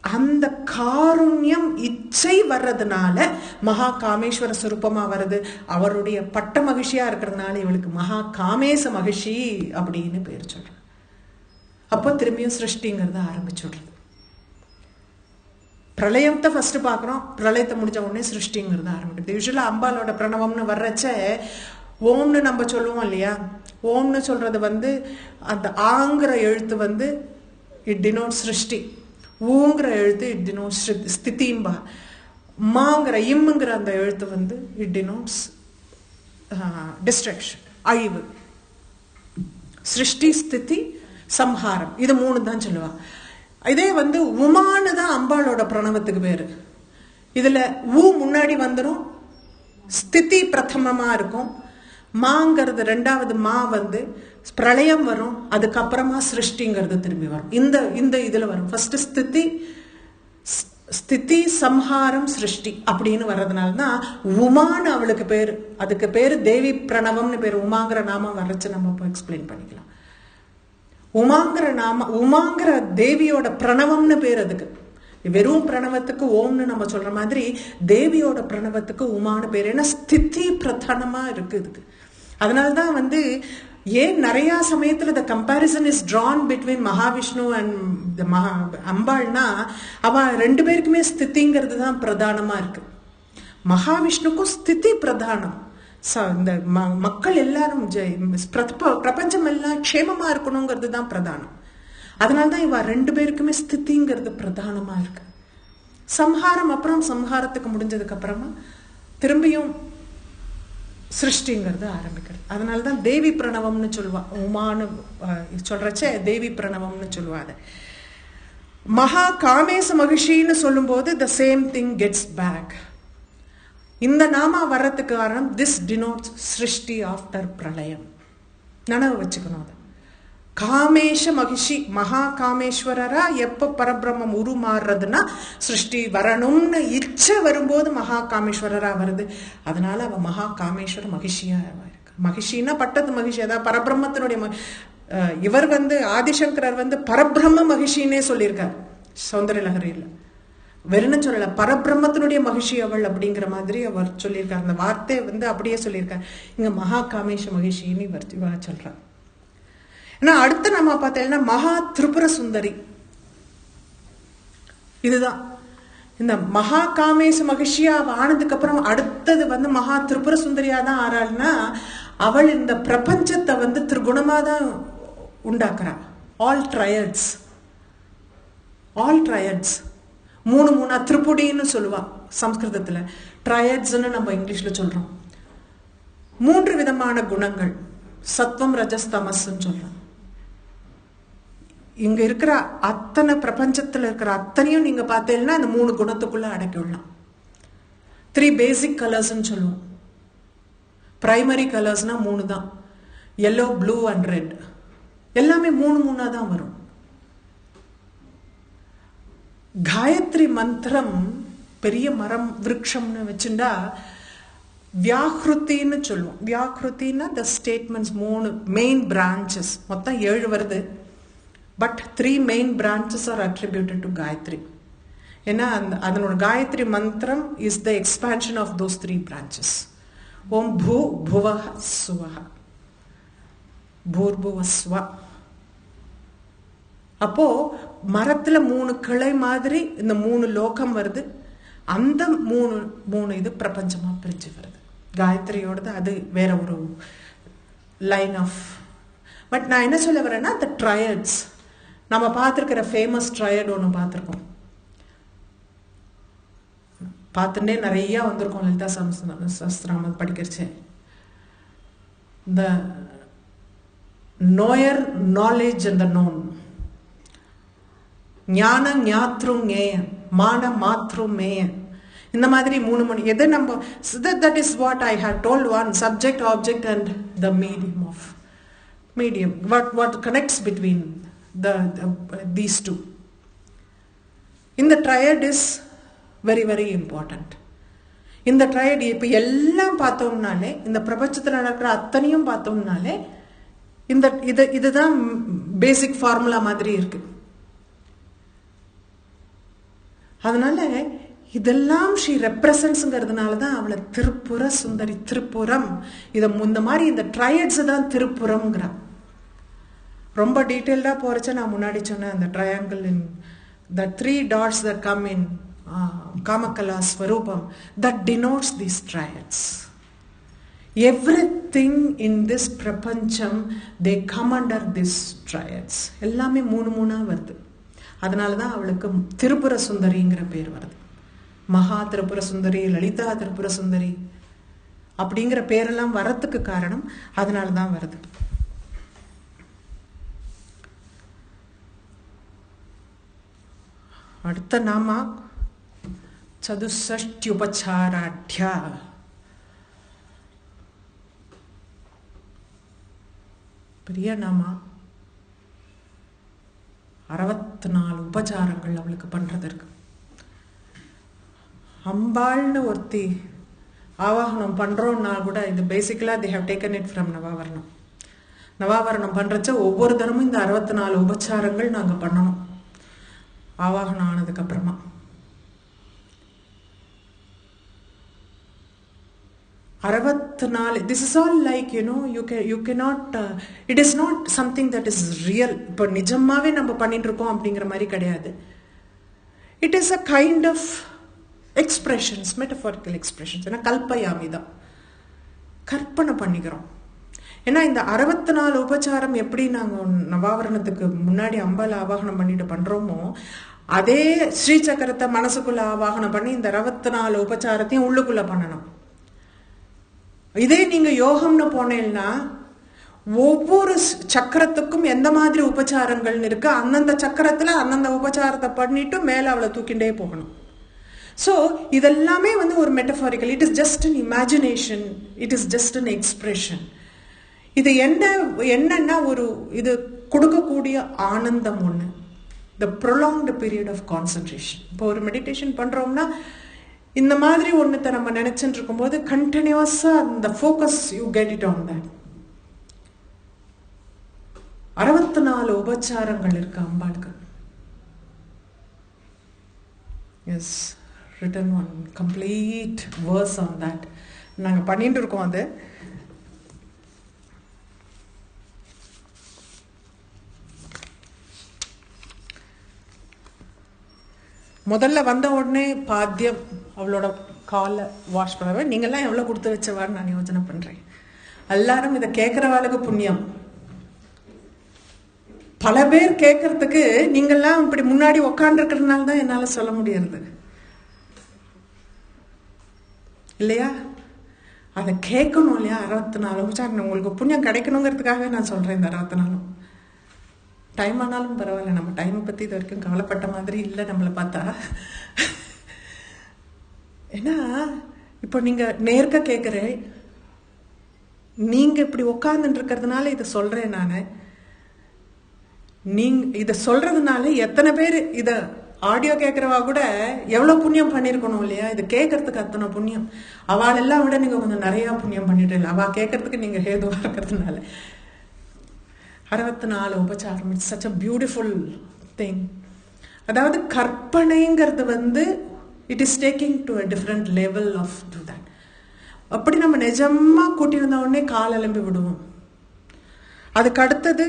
அந்த காருண்யம் இச்சை வர்றதுனால மகா காமேஸ்வர சுரூபமா வருது. அவருடைய பட்ட மகிழ்ச்சியா இருக்கிறதுனால இவளுக்கு மகா காமேச மகிழ்ச்சி அப்படின்னு பேர் சொல்றேன். அப்போ திரும்பியும் சிருஷ்டிங்கிறத ஆரம்பிச்சுடுறது. பிரளயத்தை ஃபர்ஸ்ட் பார்க்குறோம், பிரளயத்தை முடிஞ்ச உடனே சிருஷ்டிங்கிறது ஆரம்பிக்குது. யூஸ்வலாக அம்பாலோட பிரணவம்னு வர்றச்ச ஓம்னு நம்ம சொல்லுவோம் இல்லையா? ஓம்னு சொல்றது அந்த ஆங்கிற எழுத்து இட் டினோட் சிருஷ்டி, ஊங்கிற எழுத்து இட் டினோட் ஸ்திதிம்பா, மாங்கிற இம்முங்கிற அந்த எழுத்து இட் டினோட்ஸ் டிஸ்ட்ரக்ஷன், அழிவு. சிருஷ்டி, ஸ்திதி, சம்ஹாரம், இது 3 தான் சொல்லுவா. இதே உமானு தான் அம்பாளோட பிரணவத்துக்கு பேரு. இதுல ஊ முன்னாடி வந்துடும், ஸ்திதி பிரதமமா இருக்கும், மாங்கிறது ரெண்டாவது மா வந்து பிரளயம் வரும், அதுக்கப்புறமா சிருஷ்டிங்கிறது திரும்பி வரும். இந்த இந்த இதுல வரும். ஃபர்ஸ்ட் ஸ்திதி சம்ஹாரம் சிருஷ்டி அப்படின்னு வர்றதுனால தான் உமான்னு அவளுக்கு பேரு. அதுக்கு பேரு தேவி பிரணவம்னு பேரு. உமாங்கிற நாமம் வரைச்சு நம்ம இப்போ எக்ஸ்பிளைன் பண்ணிக்கலாம். உமாங்கிற நாம, உமாங்கிற தேவியோட பிரணவம்னு பேர் அதுக்கு. வெறும் பிரணவத்துக்கு ஓம்னு நம்ம சொல்ற மாதிரி தேவியோட பிரணவத்துக்கு உமான்னு பேர். ஏன்னா ஸ்திதி பிரதானமா இருக்கு இதுக்கு. அதனால்தான் வந்து ஏன் நிறைய சமயத்துல the comparison is drawn between Mahavishnu and அம்பாள்னா அவ ரெண்டு பேருக்குமே ஸ்திதிங்கிறது தான் பிரதானமா இருக்கு. மகாவிஷ்ணுக்கும் ஸ்திதி பிரதானம். இந்த மக்கள் எல்லாரும் பிரபஞ்சம் எல்லாம் க்ஷேமமா இருக்கணுங்கிறது தான் பிரதானம். அதனால்தான் இவ ரெண்டு பேருக்குமே ஸ்திதிங்கிறது பிரதானமா இருக்கு. சம்ஹாரம் அப்புறம் சம்ஹாரத்துக்கு முடிஞ்சதுக்கு அப்புறமா திரும்பியும் சிருஷ்டிங்கிறது ஆரம்பிக்கிறது. அதனாலதான் தேவி பிரணவம்னு சொல்லுவா. உமான்னு சொல்றச்சே தேவி பிரணவம்னு சொல்லுவாங்க. மகா காமேச மகிஷின்னு சொல்லும் போது the same thing gets back. இந்த நாமா வர்றதுக்கு காரணம் this denotes சிருஷ்டி ஆஃப்டர் பிரளயம். நினைவு வச்சுக்கணும். அது காமேஷ மகிஷி, மகா காமேஸ்வரரா எப்ப பரபிரம்மம் உருமாறுறதுன்னா சிருஷ்டி வரணும்னு இச்சை வரும்போது மகா காமேஸ்வரரா வருது. அதனால அவ மகா காமேஸ்வர மகிஷியா இருக்கு. மகிஷின்னா பட்டத்து மகிஷி, அதாவது பரபிரம்மத்தினுடைய இவர் வந்து ஆதிசங்கரர் வந்து பரபிரம்ம மகிஷின்னே சொல்லியிருக்கார் சௌந்தர்ய லஹரியில. வெறுன்னு சொல்லல, பரபிரம்மத்தினுடைய மகிஷி அவள் அப்படிங்கிற மாதிரி அவர் சொல்லியிருக்கார். அந்த வார்த்தை வந்து அப்படியே சொல்லியிருக்கார். இங்க மகா காமேஷ மகிஷின்னு இவர் சொல்றார். ஏன்னா அடுத்து நம்ம பார்த்தீங்கன்னா மகா திரிபுர சுந்தரி. இதுதான் இந்த மகா காமேச மகிஷியா ஆனதுக்கு அப்புறம் அடுத்தது வந்து மகா திரிபுர சுந்தரியா தான் ஆறாள்னா அவள் இந்த பிரபஞ்சத்தை வந்து திரிகுணமா தான் உண்டாக்குறா. ஆல் ட்ரையட்ஸ் மூணு மூணா திரிபுடின்னு சொல்லுவா சம்ஸ்கிருதத்துல. ட்ரையட்ஸ்ன்னு நம்ம இங்கிலீஷ்ல சொல்றோம். மூன்று விதமான குணங்கள், சத்வம் ரஜஸ் தமஸ்ன்னு சொல்றோம். இங்க இருக்கிற அத்தனை பிரபஞ்சத்துல இருக்கிற அத்தனையும் நீங்க பார்த்தீங்கன்னா அந்த மூணு குணத்துக்குள்ள அடக்கி விடலாம். 3 பேசிக் கலர்ஸ்ன்னு சொல்லுவோம். பிரைமரி கலர்ஸ்னா 3 தான், எல்லோ, ப்ளூ அண்ட் ரெட். எல்லாமே 3 தான் வரும். காயத்ரி மந்திரம் பெரிய மரம் விருட்சம்னு வச்சுட்டா வியாக்ருத்தின்னு சொல்லுவோம். வியாக்ருத்தின்னா த ஸ்டேட்மெண்ட்ஸ் 3 மெயின் பிரான்ச்சஸ், மொத்தம் 7 வருது. But 3 main branches are attributed to Gayatri. ஏன்னா அதனோட காயத்ரி மந்திரம் is the expansion of those 3 branches. ஓம் பூ புவஹ சுவஹ, பூர்புவஸ்வ. அப்போ மரத்துல 3 கிளை மாதிரி இந்த 3 லோகம் வருது. அந்த 3 இது பிரபஞ்சமா பிரிஞ்சு வருது. காயத்ரியோடது அது வேற ஒரு லைன் ஆஃப். பட் நான் என்ன சொல்ல வரேன்னா the triads, நம்ம பார்த்துருக்கிற ஃபேமஸ் ட்ரையட் ஒன்று பார்த்துருக்கோம். பார்த்துட்டே நிறைய வந்திருக்கோம் Lalitha Sahasranamam படிக்கிறச்சே. the knower, knowledge and the known, ஞான ஞாத்ரு ஞேய, மான மாத்ரு மேய. இந்த மாதிரி 3 மணி எது நம்ம that is what I had told one, subject, object and the medium, what connects between these two. In the triad is very very important. இந்த triad இப்ப எல்லாம் பார்த்தோம்னாலே, இந்த பிரபஞ்சத்துல நடக்கிற அத்தனையும் பார்த்தோம்னாலே இந்த இதுதான் பேசிக் ஃபார்முலா மாதிரி இருக்கு. அதனால இதெல்லாம் ஷீ ரெப்ரசன்ட்ஸ்ங்கிறதுனால தான் அவளை திருப்புர சுந்தரி, திருப்புரம். இந்த மாதிரி இந்த ட்ரையட்ஸ் தான் திருப்புரம்ங்கிறா. ரொம்ப டீட்டெயில்டா போறச்ச நான் முன்னாடி சொன்னேன் அந்த triangle in the 3 dots that come in காமகலா ஸ்வரூபம், that denotes these triads. Everything in this பிரபஞ்சம் they come under this triads. எல்லாமே 3 வருது. அதனாலதான் அவளுக்கு திரிபுர சுந்தரிங்கிற பேர் வருது. மகா திரிபுர சுந்தரி, லலிதா திரிபுர சுந்தரி அப்படிங்கிற பேரெல்லாம் வரத்துக்கு காரணம் அதனாலதான் வருது. அடுத்த நாமா சதுஷ்டி உபசாராட்யா. பிரியநாமா 64 உபச்சாரங்கள் அவளுக்கு பண்றது இருக்கு. அம்பாள்னு ஒருத்தி ஆவாகனம் பண்றோம்னா கூட இது பேசிக்கலா they have taken it from நவாவரணம். நவாவரணம் பண்றச்ச ஒவ்வொரு தரமும் இந்த 64 உபச்சாரங்கள் நாங்க பண்ணணும் ஆவாகனம் ஆனதுக்கு அப்புறமா. This is all like, you cannot, it is not something that is real. இப்போ நிஜமாவே நம்ம பண்ணிட்டு இருக்கோம் அப்படிங்கிற மாதிரி கிடையாது. It is a kind of expressions, metaphorical expressions. ஏன்னா கல்பயாமி தான், கற்பனை பண்ணிக்கிறோம். ஏன்னா இந்த 64 உபச்சாரம் எப்படி நாங்கள் நவாவரணத்துக்கு முன்னாடி அம்பால ஆவாகனம் பண்ணிட்டு பண்றோமோ அதே ஸ்ரீ சக்கரத்தை மனசுக்குள்ள ஆவாகனம் பண்ணி இந்த 64 உபச்சாரத்தையும் உள்ளுக்குள்ள பண்ணணும். இதே நீங்க யோகம்னு போனேன்னா ஒவ்வொரு சக்கரத்துக்கும் எந்த மாதிரி உபச்சாரங்கள் இருக்கு, அந்தந்த சக்கரத்துல அந்தந்த உபச்சாரத்தை பண்ணிட்டு மேல அவளை தூக்கிண்டே போகணும். ஸோ இதெல்லாமே ஒரு metaphorical, it is just an imagination, it is just an expression. இது என்னன்னா இது கொடுக்கக்கூடிய ஆனந்தம் ஒண்ணு, the prolonged period of concentration. இப்போ ஒரு மெடிடேஷன் பண்றோம்னா இந்த மாதிரி ஒன்றுத்தை நம்ம நினைச்சுட்டு இருக்கும்போது கண்டினியூஸா அந்த focus you get it on that. 64 உபச்சாரங்கள் இருக்கு அம்பாளுக்கு. Yes, written one complete verse on that. நாங்க பண்ணிட்டு இருக்கோம். அது முதல்ல வந்த உடனே பாத்தியம் அவளோட காலை வாஷ் பண்ணவே நீங்கள்லாம் எவ்வளோ கொடுத்து வச்சவான்னு நான் யோசனை பண்ணுறேன். எல்லாரும் இதை கேட்குறவாளுக்கு புண்ணியம். பல பேர் கேட்கறதுக்கு நீங்கள்லாம் இப்படி முன்னாடி உக்காண்டிருக்கிறதுனால தான் என்னால் சொல்ல முடியாது இல்லையா? அதை கேட்கணும் இல்லையா? 64 உபச்சாரம் உங்களுக்கு புண்ணியம் கிடைக்கணுங்கிறதுக்காகவே நான் சொல்கிறேன். இந்த 64 டைம் ஆனாலும் பரவாயில்ல, நம்ம டைமை பற்றி இது வரைக்கும் கவலைப்பட்ட மாதிரி இல்லை நம்மளை பார்த்தா. ஏன்னா இப்போ நீங்கள் நேர்க்க கேட்குறேன், நீங்கள் இப்படி உட்காந்துட்டு இருக்கிறதுனால இதை சொல்கிறேன் நான். இதை சொல்கிறதுனால எத்தனை பேர் இதை ஆடியோ கேட்குறவா கூட எவ்வளோ புண்ணியம் பண்ணியிருக்கணும் இல்லையா? இது கேட்கறதுக்கு அத்தனை புண்ணியம். அவளெல்லாம் விட நீங்கள் கொஞ்சம் நிறையா புண்ணியம் பண்ணிட்டு இல்லை, அவள் கேட்கறதுக்கு நீங்கள் ஹேதுவாக இருக்கிறதுனால. 64 உபச்சாரம், it's such a beautiful thing. அதாவது கற்பனைங்கிறது it is taking to a different level of to that. அப்படி நம்ம நிஜமா கூட்டியிருந்த உடனே கால் எலும்பி விடுவோம். அதுக்கு அடுத்தது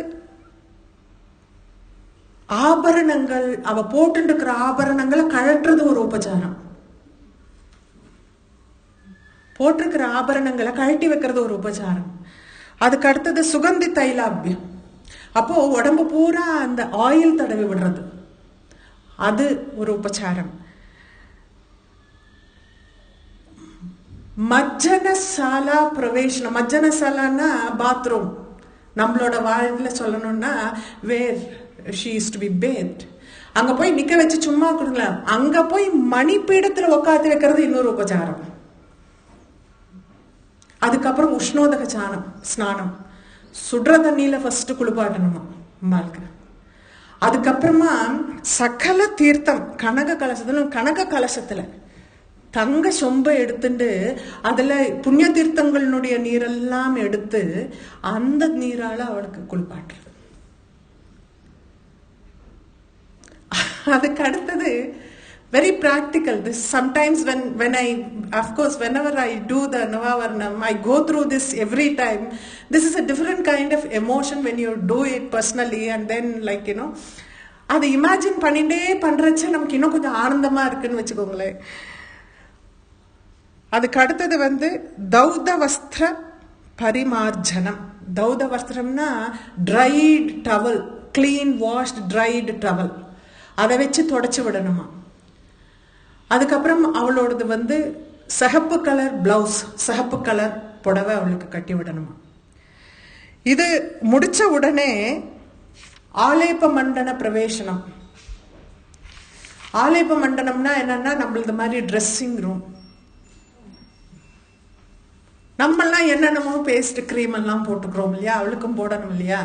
ஆபரணங்கள், அவ போட்டு இருக்கிற ஆபரணங்களை கழற்றுறது ஒரு உபச்சாரம். போட்டிருக்கிற ஆபரணங்களை கழட்டி வைக்கிறது ஒரு உபச்சாரம். அதுக்கு அடுத்தது சுகந்தி தைலாபியம், அப்போ உடம்பு பூரா அந்த ஆயில் தடவி விடுறது, அது ஒரு உபச்சாரம். மஜ்ஜனசாலா பிரவேசனம், மஜ்ஜனசாலான்னா பாத்ரூம், நம்மளோட வாழ்ல சொல்லணும்னா வேர் she is to be bathed. அங்க போய் நிக்க வச்சு சும்மா கொடுக்கலாம், அங்க போய் மணிப்பீடத்துல உட்காந்து வைக்கிறது இன்னொரு உபச்சாரம். அதுக்கப்புறம் உஷ்ணோதக ஸ்நானம், சுடுற தண்ணியில ஃபர்ஸ்ட் குளிப்பாட்டணுமா அம்பாளுக்கு. அதுக்கப்புறமா சகல தீர்த்தம், கனக கலசத்துல தங்க சொம்பை எடுத்துட்டு அதுல புண்ணிய தீர்த்தங்களுடைய நீரெல்லாம் எடுத்து அந்த நீரால அவளுக்கு குளிப்பாட்டுறது. அதுக்கு அடுத்தது very practical. This sometimes when I, of course, whenever I do the Navavarnam, I go through this every time. This is a different kind of emotion when you do it personally, and then like அதை imagine பண்ணிட்டே பண்றச்ச நமக்கு இன்னும் கொஞ்சம் ஆனந்தமா இருக்குன்னு வச்சுக்கோங்களேன். அதுக்கு அடுத்தது தௌத வஸ்திர பரிமார்ஜனம். தௌத வஸ்திரம்னா dried towel, clean washed dried towel, அதை வச்சு தொடச்சு விடணுமா. அதுக்கப்புறம் அவளோடது சிகப்பு கலர் பிளவுஸ், சிகப்பு கலர் புடவை அவளுக்கு கட்டி விடணுமா. இது முடிச்ச உடனே ஆலேப மண்டன பிரவேசனம். ஆலேப மண்டனம்னா என்னன்னா நம்மளது மாதிரி ட்ரெஸ்ஸிங் ரூம். நம்மெல்லாம் என்னென்னமோ பேஸ்ட் க்ரீம் எல்லாம் போட்டுக்கிறோம் இல்லையா, அவளுக்கும் போடணும் இல்லையா.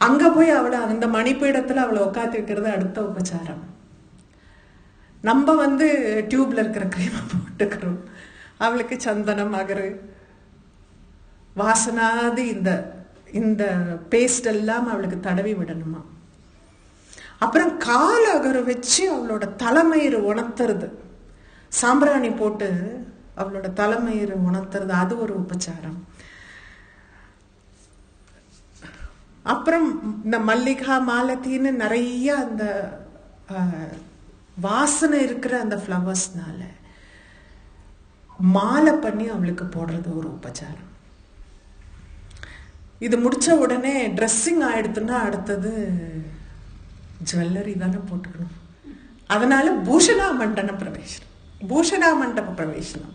அங்க போய் அவளை அந்த மணிப்பீடத்துல அவளை உட்காந்து வைக்கிறது அடுத்த உபச்சாரம். நம்ம டியூப்ல இருக்கிற க்ரீமை போட்டுக்கிறோம், அவளுக்கு சந்தனம் அகரு வாசனாதி இந்த இந்த பேஸ்ட் எல்லாம் அவளுக்கு தடவி விடணுமா. அப்புறம் கால் அகரு வச்சு அவளோட தலைமயிறு உணர்த்துறது, சாம்பிராணி போட்டு அவளோட தலைமயிறு உணர்த்துறது, அது ஒரு உபச்சாரம். அப்புறம் இந்த மல்லிகா மாலத்தின்னு நிறைய அந்த வாசனை இருக்கிற அந்த ஃப்ளவர்ஸ்னால மாலை பண்ணி அவளுக்கு போடுறது ஒரு உபச்சாரம். இது முடிச்ச உடனே ட்ரெஸ்ஸிங் ஆயிடுத்துன்னா அடுத்தது ஜுவல்லரி தானே போட்டுக்கணும். அதனால பூஷணா மண்டப பிரவேசனம், பூஷணா மண்டப பிரவேசனம்,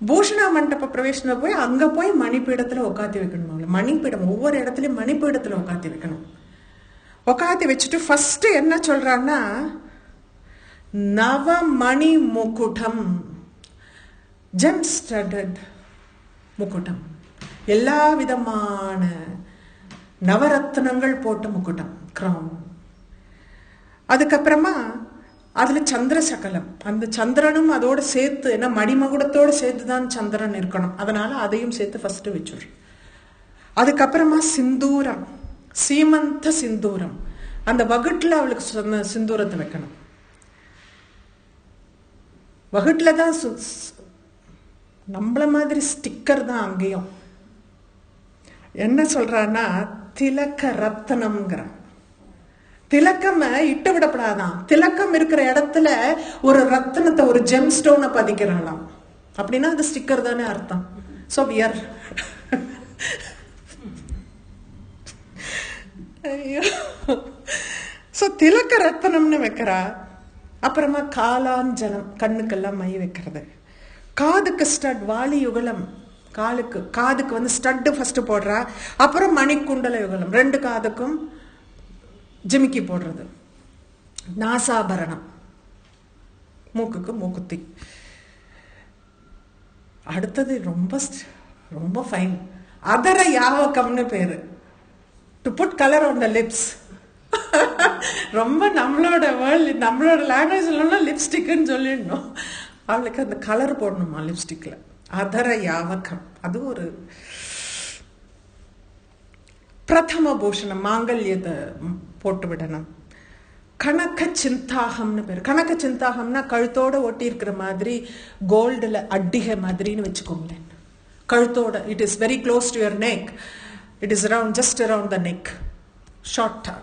பூஷணா மண்டப பிரவேசனம் போய் அங்க போய் மணிப்பீடத்துல உட்காத்தி வைக்கணும். அவளை மணிப்பீடம் ஒவ்வொரு இடத்துலயும் மணிப்பீடத்துல உட்காத்தி வைக்கணும். உட்காத்தி வச்சுட்டு ஃபர்ஸ்ட் என்ன சொல்றான்னா, நவமணி முக்குட்டம், ஜெம் ஸ்டட்டட் முக்குட்டம், எல்லா விதமான நவரத்னங்கள் போட்ட முக்குட்டம், கிரவுன். அதுக்கப்புறமா அதுல சந்திர சகலம், அந்த சந்திரனும் அதோட சேர்த்து, ஏன்னா மணிமகுடத்தோட சேர்த்து தான் சந்திரன் இருக்கணும், அதனால அதையும் சேர்த்து ஃபர்ஸ்ட் வச்சுரு. அதுக்கப்புறமா சிந்தூரம், சீமந்த சிந்தூரம், அந்த வகுட்டுல அவளுக்கு சிந்தூரத்தை வைக்கணும். வகுட்டுல தான் நம்மள மாதிரி ஸ்டிக்கர் தான் அங்கேயும். என்ன சொல்றான்னா திலக்க ரத்தனம்ங்கிற, திலக்கம் இட்டு விடப்படாதான், திலக்கம் இருக்கிற இடத்துல ஒரு ரத்தனத்தை, ஒரு ஜெம் ஸ்டோனை பதிக்கிறாளாம். அப்படின்னா அது ஸ்டிக்கர் தானே அர்த்தம். ஸோ வியர் ஐயோ, ஸோ திலக்க ரத்தனம்னு வைக்கிறா. அப்புறமா காலாஞ்சலம், கண்ணுக்கெல்லாம் மை வைக்கிறது. காதுக்கு ஸ்டட், வாலி யுகலம், காதுக்கு ஸ்டட்டு ஃபர்ஸ்ட் போடுறா. அப்புறம் மணிக்குண்டல யுகலம், ரெண்டு காதுக்கும் ஜிமிக்கி போடுறது. நாசாபரணம், மூக்குக்கு மூக்குத்தி. அடுத்தது ரொம்ப ரொம்ப ஃபைன், அதர யாவகம்னு பேரு, to put colour on the lips. ரொம்ப நம்மளோட வேர்ல்டு, நம்மளோட லாங்குவேஜ்ல லிப்ஸ்டிக்னு சொல்லிடணும். அவளுக்கு அந்த கலர் போடணுமா லிப்ஸ்டிக்ல, அதர யாவகம். அது ஒரு பிரதம பூஷணம், மாங்கல்யத்தை போட்டு விடணும். கனக சிந்தாகம்னு பேர். கனக சிந்தாகம்னா கழுத்தோட ஒட்டி இருக்கிற மாதிரி, கோல்டுல அட்டிகை மாதிரின்னு வச்சுக்கோங்களேன். கழுத்தோட, it is very close to your neck, it is around, just around the neck, ஷார்ட்டா.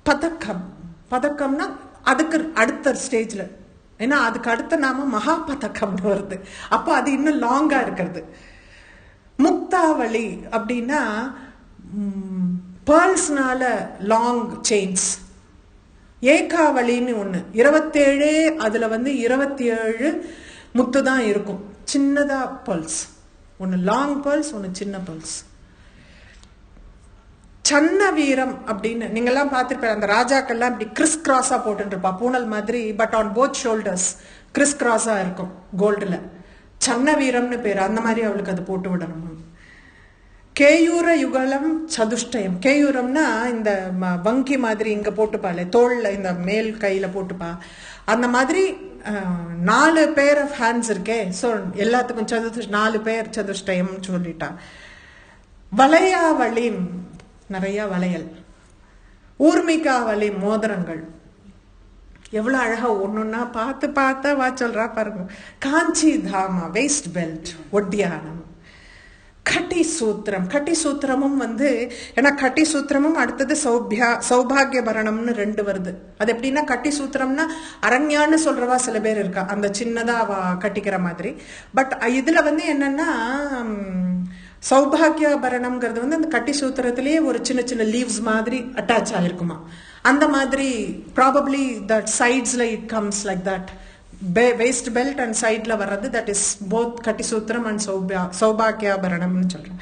பதக்கம், பதக்கம்னா அதுக்கு அடுத்த ஸ்டேஜ்ல, ஏன்னா அதுக்கு அடுத்த நாம மகா பதக்கம்னு வருது, அப்போ அது இன்னும் லாங்கா இருக்கிறது. முக்தாவளி அப்படின்னா பேர்ல்ஸ்னால லாங் செயின்ஸ். ஏகாவளின்னு ஒண்ணு, 27, அதுல 27 முத்து தான் இருக்கும், சின்னதா பேர்ல்ஸ், ஒன்னு லாங் பேர்ல்ஸ், ஒன்னு சின்ன பேர்ல்ஸ். சன்ன வீரம் அப்படின்னு நீங்கெல்லாம் பார்த்துருப்ப, அந்த ராஜாக்கள்லாம் இப்படி கிறிஸ் கிராஸா போட்டுருப்பா, பூனல் மாதிரி, but on both shoulders criss கிராஸா இருக்கும் கோல்டுல. சன்ன வீரம்னு பேரு, அந்த மாதிரி அவளுக்கு அது போட்டு விடணும். கேயூர யுகலம் சதுஷ்டயம், கேயூரம்னா இந்த வங்கி மாதிரி இங்க போட்டுப்பாள், தோல்ல இந்த மேல் கையில போட்டுப்பா, அந்த மாதிரி 4 பேர் ஆஃப் ஹேண்ட்ஸ் இருக்கே. ஸோ எல்லாத்துக்கும் 4 பேர் சதுஷ்டயம் சொல்லிட்டா. வளையாவளி, நிறைய வளையல். ஊர்மிகாவளி, மோதிரங்கள். எவ்வளவு அழகா ஒண்ணுன்னா பார்த்து பார்த்தா வா சொல்றா பாருங்க. காஞ்சி தாமா, வேஸ்ட் பெல்ட், ஒட்டியானம். கட்டி சூத்திரம், கட்டி சூத்திரமும் ஏன்னா கட்டி சூத்திரமும் அடுத்தது சௌபாகிய பரணம்னு 2 வருது. அது எப்படின்னா, கட்டி சூத்திரம்னா அரண்யான்னு சொல்றவா சில பேர் இருக்கா, அந்த சின்னதா கட்டிக்கிற மாதிரி. பட் இதுல என்னன்னா சௌபாகியபரணம்ங்கிறது அந்த கட்டி சூத்திரத்திலேயே ஒரு சின்ன சின்ன லீவ்ஸ் மாதிரி அட்டாச் ஆகிருக்குமா. அந்த மாதிரி ப்ராபப்ளி தட் சைட்ஸ்ல it comes like that. Waist belt and சைட்ல வர்றது, தட் இஸ் போத் கட்டி சூத்திரம் அண்ட் சௌபாகியாபரணம்னு சொல்றேன்.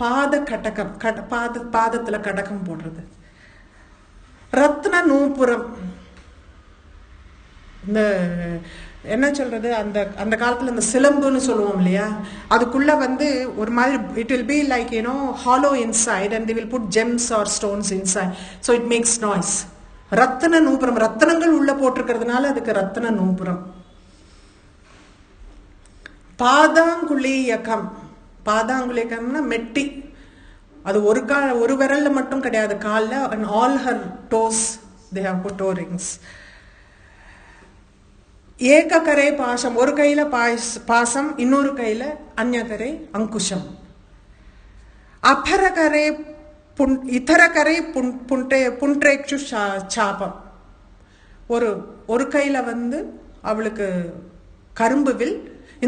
பாத கடகம், பாதத்துல கடகம் போடுறது. ரத்ன நூபுரம், இந்த என்ன சொல்றது, அந்த அந்த காலத்துல இந்த சிலம்புன்னு சொல்லுவோம் இல்லையா, அதுக்குள்ள வந்து ஒரு மாதிரி it will be like hollow inside and they will put gems or stones inside, so it makes noise. ரத்தின நூபுரம், ரத்தினங்கள் உள்ள போட்டிருக்கிறதுனால அதுக்கு ரத்தின நூபுரம். பாதாங்குளியகம், பாதாங்குளியகம்னா மெட்டி. அது ஒரு விரல்ல மட்டும் கிடையாது, காலில் and all her toes they have put rings. ஏககரை பாசம், ஒரு கையில பாசம், இன்னொரு கையில அந்நகரை அங்குஷம். அபரகரை இதரகரை புன்றேக்ஷு சாபம். ஒரு கையில வந்து அவளுக்கு கரும்பு வில்,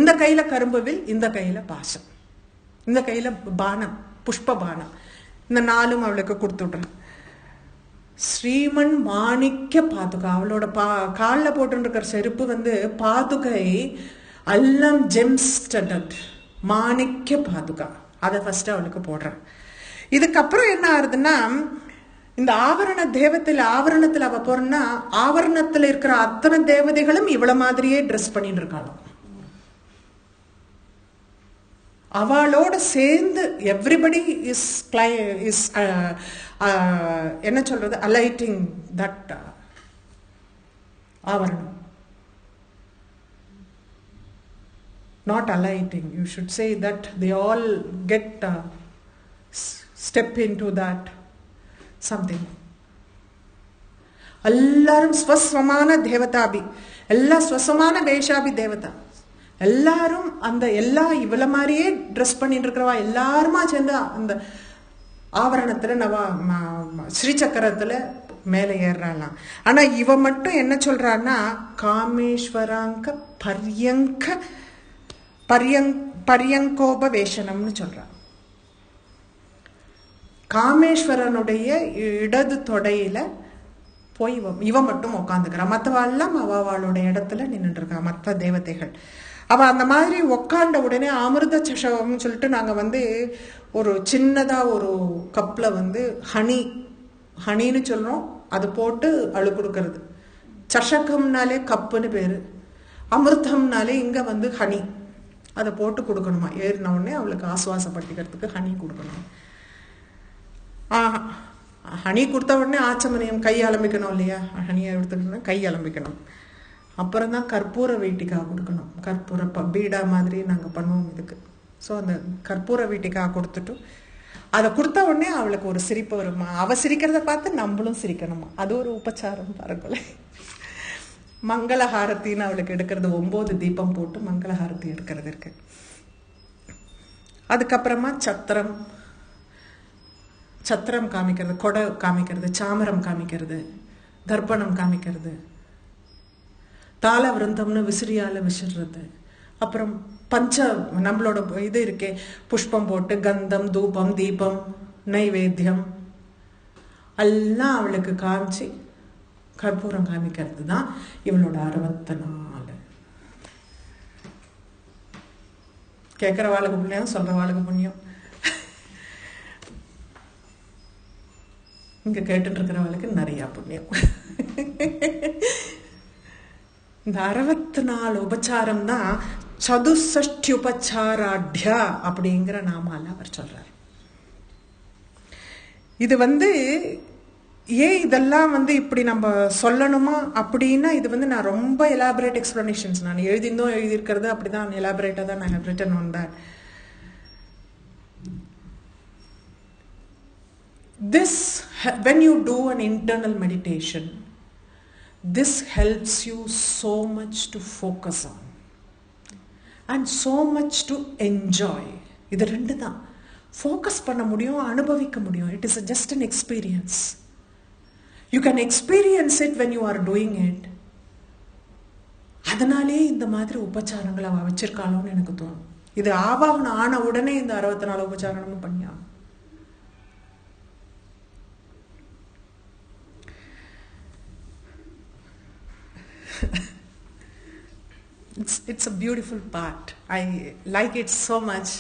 இந்த கையில கரும்பு வில், இந்த கையில பாசம், இந்த கையில பானம், புஷ்ப பானம். இந்த நாலும் அவளுக்கு கொடுத்துடுறேன். ஸ்ரீமன் மாணிக்க பாதுகா, அவளோட காலில் போட்டுருக்கிற செருப்பு வந்து பாதுகை எல்லாம் ஜெம்ஸ் ஸ்டட்டட் மாணிக்க பாதுகா. அதை ஃபர்ஸ்ட் அவளுக்கு போடுறேன். இதுக்கப்புறம் என்ன ஆகுதுன்னா, இந்த ஆவரண ஆவரணத்தில் அவ போறன்னா, ஆவரணத்தில் இருக்கிற அத்தனை தேவதைகளும் இவ்வளவு மாதிரியே ட்ரெஸ் பண்ணிட்டு இருக்காளாம். அவளோட சேர்ந்து எவ்ரிபடி இஸ் என்ன சொல்றது, அலைட்டிங் தட் ஆவரணம். Not alighting, you should say that they all get step into that something. எல்லாரும் ஸ்வஸ்வமான தேவதாபி, எல்லா ஸ்வசமான வேஷாபி தேவதா, எல்லாரும் அந்த இவள மாதிரியே ட்ரெஸ் பண்ணிட்டு இருக்கிறவா எல்லாருமா சேர்ந்து அந்த ஆவரணத்துல ஸ்ரீசக்கரத்துல மேலே ஏறாலாம். ஆனா இவ மட்டும் என்ன சொல்றான்னா, காமேஸ்வராங்க பரியங்கோபவேஷனம்னு சொல்றான். காமேஸ்வரனுடைய இடது தொடையில போய் இவ மட்டும் உட்காந்துக்கிறா, மற்றவாள்லாம் அவளோட இடத்துல நின்றுட்டு இருக்கா மற்ற தேவதைகள். அவ அந்த மாதிரி உக்காண்ட உடனே அமிர்த சஷகம்னு சொல்லிட்டு நாங்க வந்து ஒரு சின்னதா ஒரு கப்ல வந்து ஹனின்னு சொல்றோம், அது போட்டு அழு கொடுக்கறது. சஷகம்னாலே கப்புன்னு பேரு, அமிர்தம்னாலே இங்க வந்து ஹனி, அதை போட்டு கொடுக்கணுமா. ஏறின உடனே அவளுக்கு ஆசுவாசப்படுத்திக்கிறதுக்கு ஹனி கொடுக்கணும். ஹனி கொடுத்த உடனே ஆச்சமனியம் கை அலம்பிக்கணும் இல்லையா, ஹனியை எடுத்துக்கணும் கை அலம்பிக்கணும். அப்புறம் தான் கற்பூர வீட்டிக்காக கொடுக்கணும். கற்பூர பீடா மாதிரி நாங்கள் பண்ணுவோம் இதுக்கு. ஸோ அந்த கற்பூர வீட்டிக்காக கொடுத்துட்டு அதை கொடுத்த உடனே அவளுக்கு ஒரு சிரிப்பு வருமா, அவள் சிரிக்கிறத பார்த்து நம்மளும் சிரிக்கணுமா. அது ஒரு உபச்சாரம் பாருங்களே. மங்களஹாரத்தின்னு அவளுக்கு எடுக்கிறது, 9 தீபம் போட்டு மங்களஹாரத்தி எடுக்கிறது இருக்கு. அதுக்கப்புறமா சத்திரம் காமிக்கிறது, கொடை காமிக்கிறது, சாமரம் காமிக்கிறது, தர்ப்பணம் காமிக்கிறது, தாள விருந்தம்னு விசிறியால விசிறது. அப்புறம் நம்மளோட இது இருக்கே, புஷ்பம் போட்டு கந்தம், தூபம், தீபம், நைவேத்தியம் எல்லாம் அவளுக்கு காமிச்சு கற்பூரம் காமிக்கிறது தான் இவளோட 64. கேட்குற வாளுக்கு புண்ணியம், சொல்ற வாளுக்கு புண்ணியம். இங்க கேட்டுட்டு இருக்கிறவளுக்கு நிறைய புண்ணியம். இந்த 64 உபச்சாரம் தான் சதுஷ்டி உபச்சாராட்யா அப்படிங்கிற நாமால அவர் சொல்றார். இது வந்து ஏன் இதெல்லாம் வந்து இப்படி நம்ம சொல்லணுமா அப்படின்னா, இது வந்து நான் ரொம்ப எலாபரேட் எக்ஸ்பிளனேஷன்ஸ் நான் எழுதியிருக்கிறது அப்படிதான் எலாபரேட்டா தான் நான் have written on that. This, when you do an internal meditation, this helps you so much to focus on and so much to enjoy. இது ரெண்டு தான் ஃபோக்கஸ் பண்ண முடியும், அனுபவிக்க முடியும். It is just an experience. You can experience it when you are doing it. அதனாலே இந்த மாதிரி உபச்சாரங்களை அவ வச்சிருக்காளோன்னு எனக்கு தோணும். இது ஆவாகனம் ஆன உடனே இந்த 64 உபச்சாரமும் பண்ணியாகும். It's a beautiful part. I like it so much.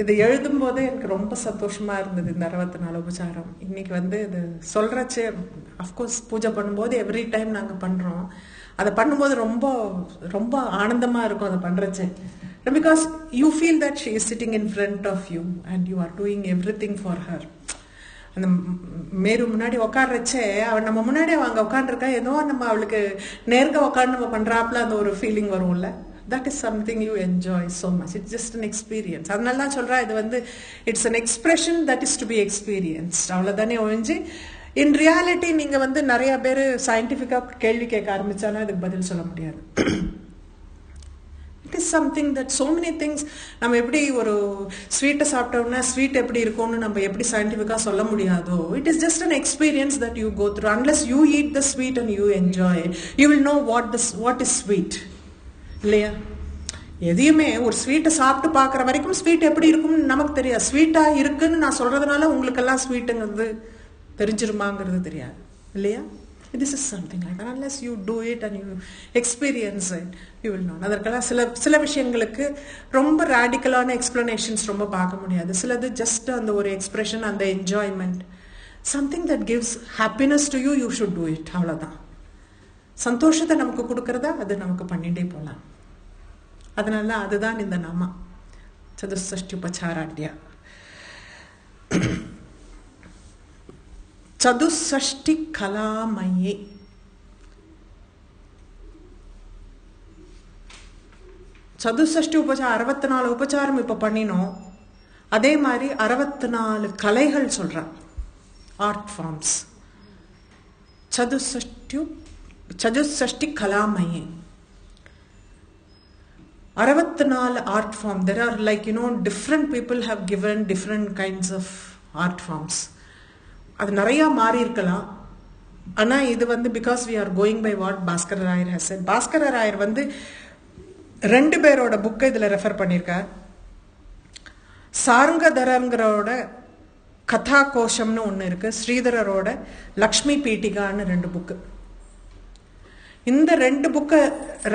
இது எழுதும் போதே எனக்கு ரொம்ப சந்தோஷமா இருந்தது இந்த 64 உபச்சாரம். இன்னைக்கு வந்து இது சொல்றச்சே, அஃப்கோர்ஸ் பூஜை பண்ணும்போது எவ்ரி டைம் நாங்கள் பண்றோம். அதை பண்ணும்போது ரொம்ப ரொம்ப ஆனந்தமா இருக்கும் அதை பண்றச்சு. Because you feel that she is sitting in front of you and you are doing everything for her. அந்த மேரு முன்னாடி உட்காடுறச்சே அவள் நம்ம முன்னாடி அவங்க உட்காந்துருக்கா, ஏதோ நம்ம அவளுக்கு நேர்க்க உட்காந்து நம்ம பண்றாப்புல அந்த ஒரு ஃபீலிங் வரும்ல. That is something you enjoy so much. It's just an experience. அதனால தான் சொல்றா இது வந்து it's an expression that is to be experienced. அவ்வளோதானே ஒழிஞ்சு இன் ரியாலிட்டி நீங்க வந்து நிறைய பேர் சயின்டிஃபிக்கா கேள்வி கேட்க ஆரம்பிச்சாலும் அதுக்கு பதில் சொல்ல முடியாது. It is something that so many things. நம்ம எப்படி ஒரு ஸ்வீட்டை சாப்பிட்டோம்னா ஸ்வீட் எப்படி இருக்கும்னு நம்ம எப்படி சயின்டிஃபிக்காக சொல்ல முடியாதோ, it is just an experience that you go through. Unless you eat the sweet and you enjoy, you will know what is sweet இல்லையா? எதையுமே ஒரு ஸ்வீட்டை சாப்பிட்டு பார்க்குற வரைக்கும் ஸ்வீட் எப்படி இருக்கும்னு நமக்கு தெரியாது. ஸ்வீட்டாக இருக்குன்னு நான் சொல்றதுனால உங்களுக்கெல்லாம் ஸ்வீட்டுங்கிறது தெரிஞ்சிருமாங்கிறது தெரியாது இல்லையா? This is something like that. Unless you do it and you experience it, you will not. அதற்கெல்லாம் சில விஷயங்களுக்கு ரொம்ப ரேடிக்கலான எக்ஸ்பிளனேஷன்ஸ் ரொம்ப பார்க்க முடியாது. சிலது ஜஸ்ட் அந்த ஒரு எக்ஸ்பிரஷன், அந்த enjoyment, something that gives happiness to you, you should do it. அவ்வளோதான். சந்தோஷத்தை நமக்கு கொடுக்கறதா அது நமக்கு பண்ணிட்டே போகலாம். அதனால அதுதான் இந்த நாம சதுஷ்டி உபசாராட்யா. சதுஷ்டி கலாமயே. சதுஷ்டி உபசாரம் 64 உபச்சாரம் இப்ப பண்ணினோம். அதே மாதிரி 64 கலைகள் சொல்றான், art forms. சதுஷ்டி கலாமயே 64 art form. There are different people have given different kinds of art forms. அது நிறைய மாறி இருக்கலாம். ஆனா இது வந்து because we are going by what Bhaskara Rayar has said. Bhaskara Rayar வந்து 2 பேரோட புக்கை இதுல ரெஃபர் பண்ணியிருக்கார். சாரங்கதரங்கிறோட கதா கோஷம்னு ஒன்று இருக்கு, ஸ்ரீதரரோட லக்ஷ்மி பீட்டிகான்னு 2 புக்கு. இந்த 2 புக்கை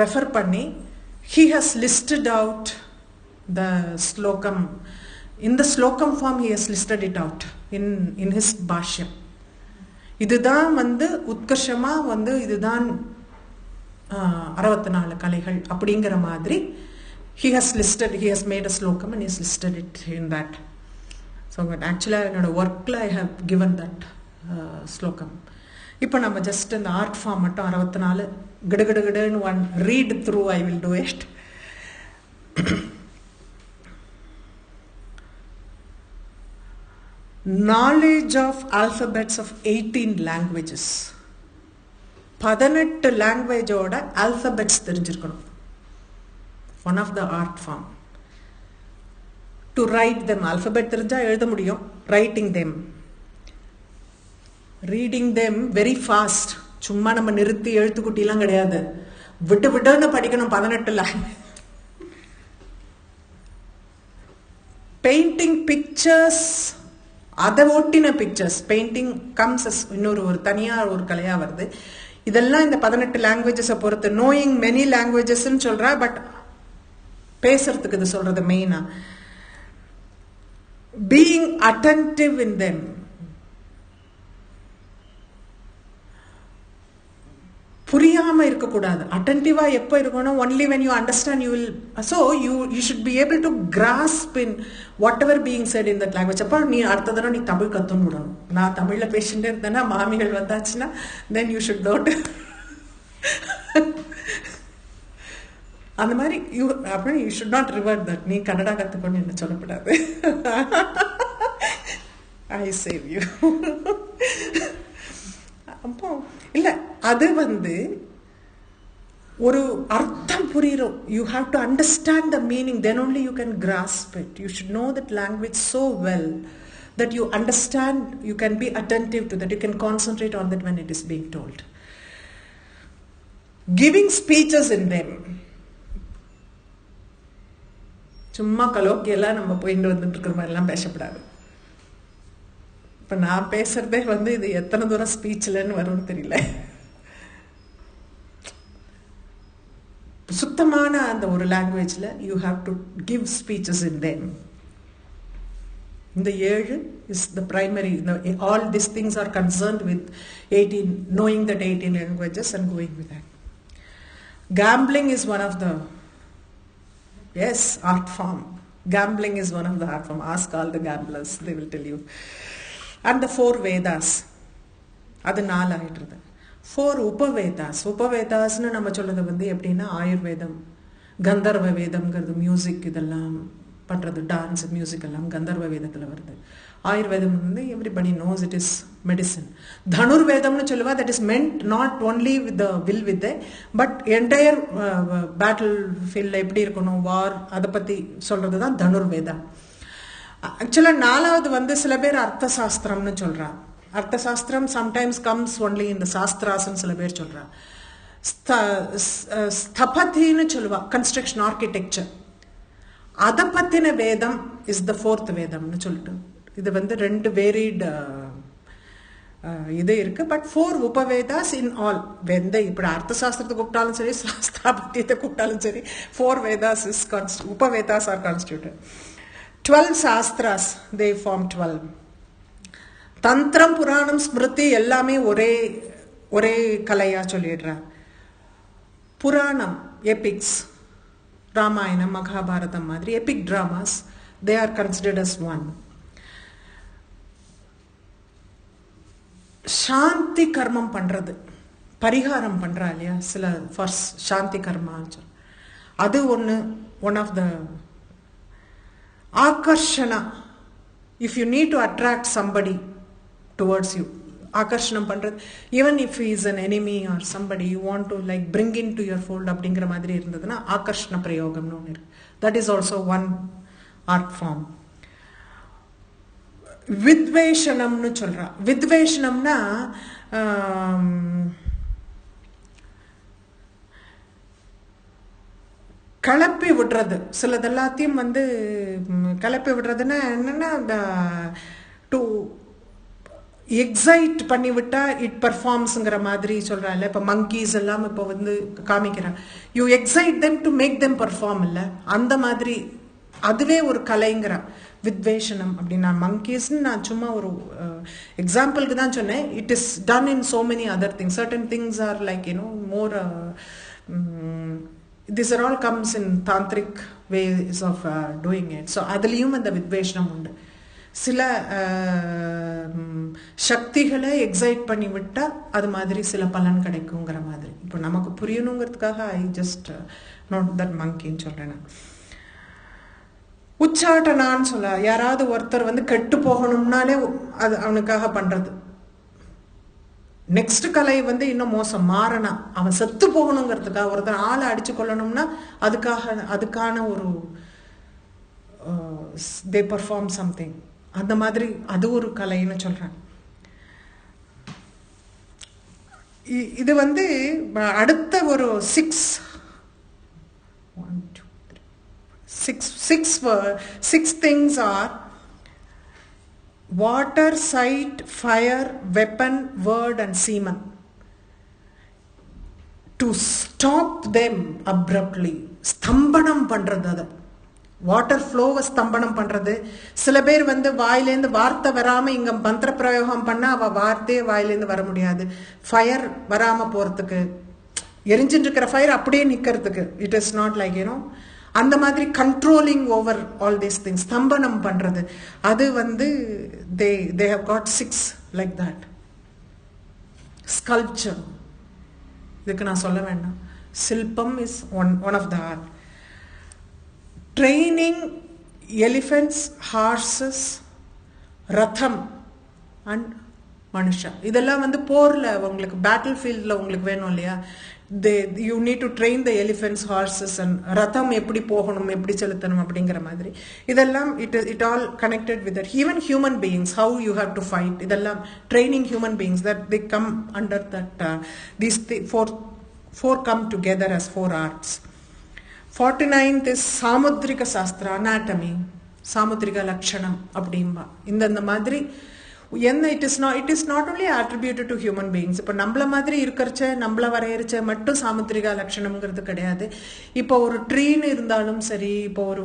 ரெஃபர் பண்ணி he has listed out the slokam. In the slokam form he has listed it out in his bhashyam. இதுதான் வந்து உத்கர்ஷமா வந்து இதுதான் 64 கலைகள் அப்படிங்கிற மாதிரி he has made a slokam and he has listed it in that. So actually என்னோட ஒர்க்ல I have given that slokam. இப்போ நம்ம ஜஸ்ட் இந்த ஆர்ட் ஃபார்ம் மட்டும் 64 கிடுகிடுகிடுன்னு one read through. I will do it. Knowledge of alphabets of 18 languages. 18 லாங்குவேஜோட alphabets தெரிஞ்சிருக்கணும். One of the art form. To write them. Alphabet தெரிஞ்சா எழுத முடியும். Writing them, reading them very fast. சும்மா நம்ம நிறுத்தி எழுத்துக்குட்டிலாம் கிடையாது, விட்டுன்னு படிக்கணும். 18 லாங்குவேஜ். பெயிண்டிங் பிக்சர்ஸ், அதை ஒட்டின பிக்சர்ஸ். பெயிண்டிங் கம்ஸ் இன்னொரு தனியா ஒரு கலையா வருது. இதெல்லாம் இந்த 18 லாங்குவேஜஸை பொறுத்து. நோயிங் மெனி லாங்குவேஜஸ் சொல்றா, பட் பேசுறதுக்கு இது சொல்றது மெயினா. Being attentive in them. புரியாம இருக்கக்கூடாது. அட்டென்டிவா எப்போ இருக்கணும்? Only when you understand you will. So you should be able to grass in what ever being set in that language. அப்போ நீ அடுத்த தடவை நீ தமிழ் கற்றுன்னு விடணும். நான் தமிழ்ல பேசிட்டு இருந்தேன்னா மாமிகள் வந்தாச்சுன்னா தென் யூ ஷுட் நோட். அந்த மாதிரி அப்படி you should not revert that. நீ கன்னடா கற்றுக்கணும்னு என்ன சொல்லக்கூடாது. ஐ சேவ் யூ. அப்போ இல்ல, அது வந்து ஒரு அர்த்தம் புரியும். You have to understand the meaning, then only you can grasp it. You should know that language so well that you understand, you can be attentive to that, you can concentrate on that when it is being told. Giving speeches in them. சும்மா கலோக்கியெல்லாம் நம்ம போயிட்டு வந்துட்டு இருக்கிற மாதிரிலாம் பேசப்படாது. இப்போ நான் பேசுறதே வந்து இது எத்தனை தூரம் ஸ்பீச்லன்னு வரும்னு தெரியல. சுத்தமான அந்த ஒரு லாங்குவேஜ்ல you have to give speeches in them. இந்த 7 is the primary. All this things are concerned with 18, knowing that 18 languages and going with that. Gambling is one of the, yes, art form. Gambling is one of the art form. Ask all the gamblers, they will tell you. And the 4 Vedas. அது 4 ஆயிடுறது. 4 உபவேதாஸ். உபவேதாஸ்னு நம்ம சொல்றது வந்து எப்படின்னா ஆயுர்வேதம், கந்தர்வ வேதம்ங்கிறது music, இதெல்லாம் பண்ணுறது, dance, music எல்லாம் கந்தர்வ வேதத்தில் வருது. ஆயுர்வேதம் வந்து everybody knows it is medicine. தனுர்வேதம்னு சொல்லுவா, that is meant not only with the வில் வித் பட் என்டையர் பேட்டில் ஃபீல்டில் எப்படி இருக்கணும், வார், அதை பற்றி சொல்கிறது தான் தனுர்வேதம். ஆக்சுவலாக 4வது வந்து சில பேர் அர்த்த சாஸ்திரம்னு சொல்கிறா. அர்த்த சாஸ்திரம் சம்டைம்ஸ் கம்ஸ் ஒன்லி இந்த சாஸ்திராஸ்ன்னு சில பேர் சொல்கிறா. ஸ்தபதின்னு சொல்லுவா, கன்ஸ்ட்ரக்ஷன், ஆர்கிடெக்சர், அதை பற்றின வேதம் இஸ் த 4th வேதம்னு சொல்லிட்டு. இது வந்து 2 வேரிட் இது இருக்கு. But 4 Upavedas in all. வெந்த இப்படி அர்த்த சாஸ்திரத்தை கூப்பிட்டாலும் சரி, ஸ்தாபத்தியத்தை கூப்பிட்டாலும் சரி, 4 Vedas is Upavedas are constituted. 12 Shastras, they form 12. தந்திரம், புராணம், ஸ்மிருதி எல்லாமே ஒரே கலையா சொல்லிடுறார். புராணம், எபிக்ஸ், ராமாயணம், மகாபாரதம் மாதிரி epic dramas, they are considered as one. சாந்தி கர்மம் பண்றது, பரிகாரம் பண்றா இல்லையா சில, ஃபர்ஸ்ட் சாந்தி கர்மா, அது ஒன் ஆஃப் த ஆகர்ஷணா. If you need to attract somebody towards you, ஆகர்ஷணம் பண்றது, even if is an enemy or somebody you want to like bring in to your fold அப்படிங்கிற மாதிரி இருந்ததுன்னா ஆகர்ஷண பிரயோகம்னு ஒன்று இருக்கு. That is also one art form. வித்வேஷனம்னு சொல்றா. வித்வேஷனம்னா கலப்பி விடுறது. சிலது எல்லாத்தையும் வந்து கலப்பி விடுறதுன்னா என்னன்னா, டு எக்ஸைட் பண்ணி விட்டா இட் பர்ஃபார்ம்ஸுங்கிற மாதிரி சொல்றாள். இப்போ மங்கீஸ் எல்லாம் இப்போ வந்து காமிக்கிறான், you excite them to make them perform, இல்லை அந்த மாதிரி, அதுவே ஒரு கலைங்கிறான் வித்வேஷனம் அப்படின்னா. மங்கீஸ்ன்னு நான் சும்மா ஒரு எக்ஸாம்பிளுக்கு தான் சொன்னேன். It is done in so many other things. Certain things are like more, this are all comes in tantric ways of doing it. So அதுலேயும் அந்த வித்வேஷனம் உண்டு. சில சக்திகளை எக்ஸைட் பண்ணி விட்டா அது மாதிரி சில பலன் கிடைக்குங்கிற மாதிரி. இப்போ நமக்கு புரியணுங்கிறதுக்காக ஐ ஜஸ்ட் நோட் தட் மங்கின்னு சொல்றேன். உச்சாட்டனான்னு சொல்ல, யாராவது ஒருத்தர் வந்து கெட்டு போகணும்னாலே அது அவனுக்காக பண்றது. நெக்ஸ்ட் கலை வந்து இன்னும் மோசம், மாறனா, அவன் செத்து போகணுங்கிறதுக்காக, ஒருத்தர் ஆளை அடிச்சு கொள்ளணும்னா அதுக்கான ஒரு தே பர்ஃபார்ம் சம்திங், அந்த மாதிரி அது ஒரு கலைன்னு சொல்றேன். இது வந்து அடுத்த ஒரு 6 things are water, sight, fire, weapon, word and semen. To stop them abruptly, ஸ்தம்பனம் பண்றது. அது வாட்டர் ஃப்ளோவை ஸ்தம்பனம் பண்றது. சில பேர் வந்து வாயிலேருந்து வார்த்தை வராம இங்க மந்திர பிரயோகம் பண்ணா அவ வார்த்தையே வாயிலேருந்து வர முடியாது. ஃபயர் வராம போறதுக்கு, எரிஞ்சிட்டு இருக்கிற ஃபயர் அப்படியே நிக்கிறதுக்கு, இட் இஸ் நாட் லைக் அந்த மாதிரி controlling over all these things, ஸ்தம்பனம் பண்றது. அது வந்து they have got 6 like that. Sculpture, இதுக்கு நான் சொல்ல வேண்டாம். சில்பம் is one of the art. Training elephants, horses, ரதம் அண்ட் மனுஷா, இதெல்லாம் வந்து போர்ல உங்களுக்கு பேட்டில் ஃபீல்ட்ல உங்களுக்கு வேணும் இல்லையா. you need to train the elephants, horses and ரதம் எப்படி போகணும், எப்படி செலுத்தணும் அப்படிங்கிற மாதிரி. இதெல்லாம் it all connected with that. Even human beings, how you have to fight, இதெல்லாம் training human beings, that they come under that. These four come together as 4 arts. 49th is சாமுத்ரிக Sastra, anatomy, சாமுத்ரிக லட்சணம் அப்படிம்பா. இந்த மாதிரி என்ன, it is not only attributed to human beings. இப்போ நம்மள மாதிரி இருக்கிறச்ச, நம்மள வரையறிச்ச மட்டும் சாமுத்ரிகா லட்சணம்ங்கிறது கிடையாது. இப்போ ஒரு ட்ரீன்னு இருந்தாலும் சரி, இப்போ ஒரு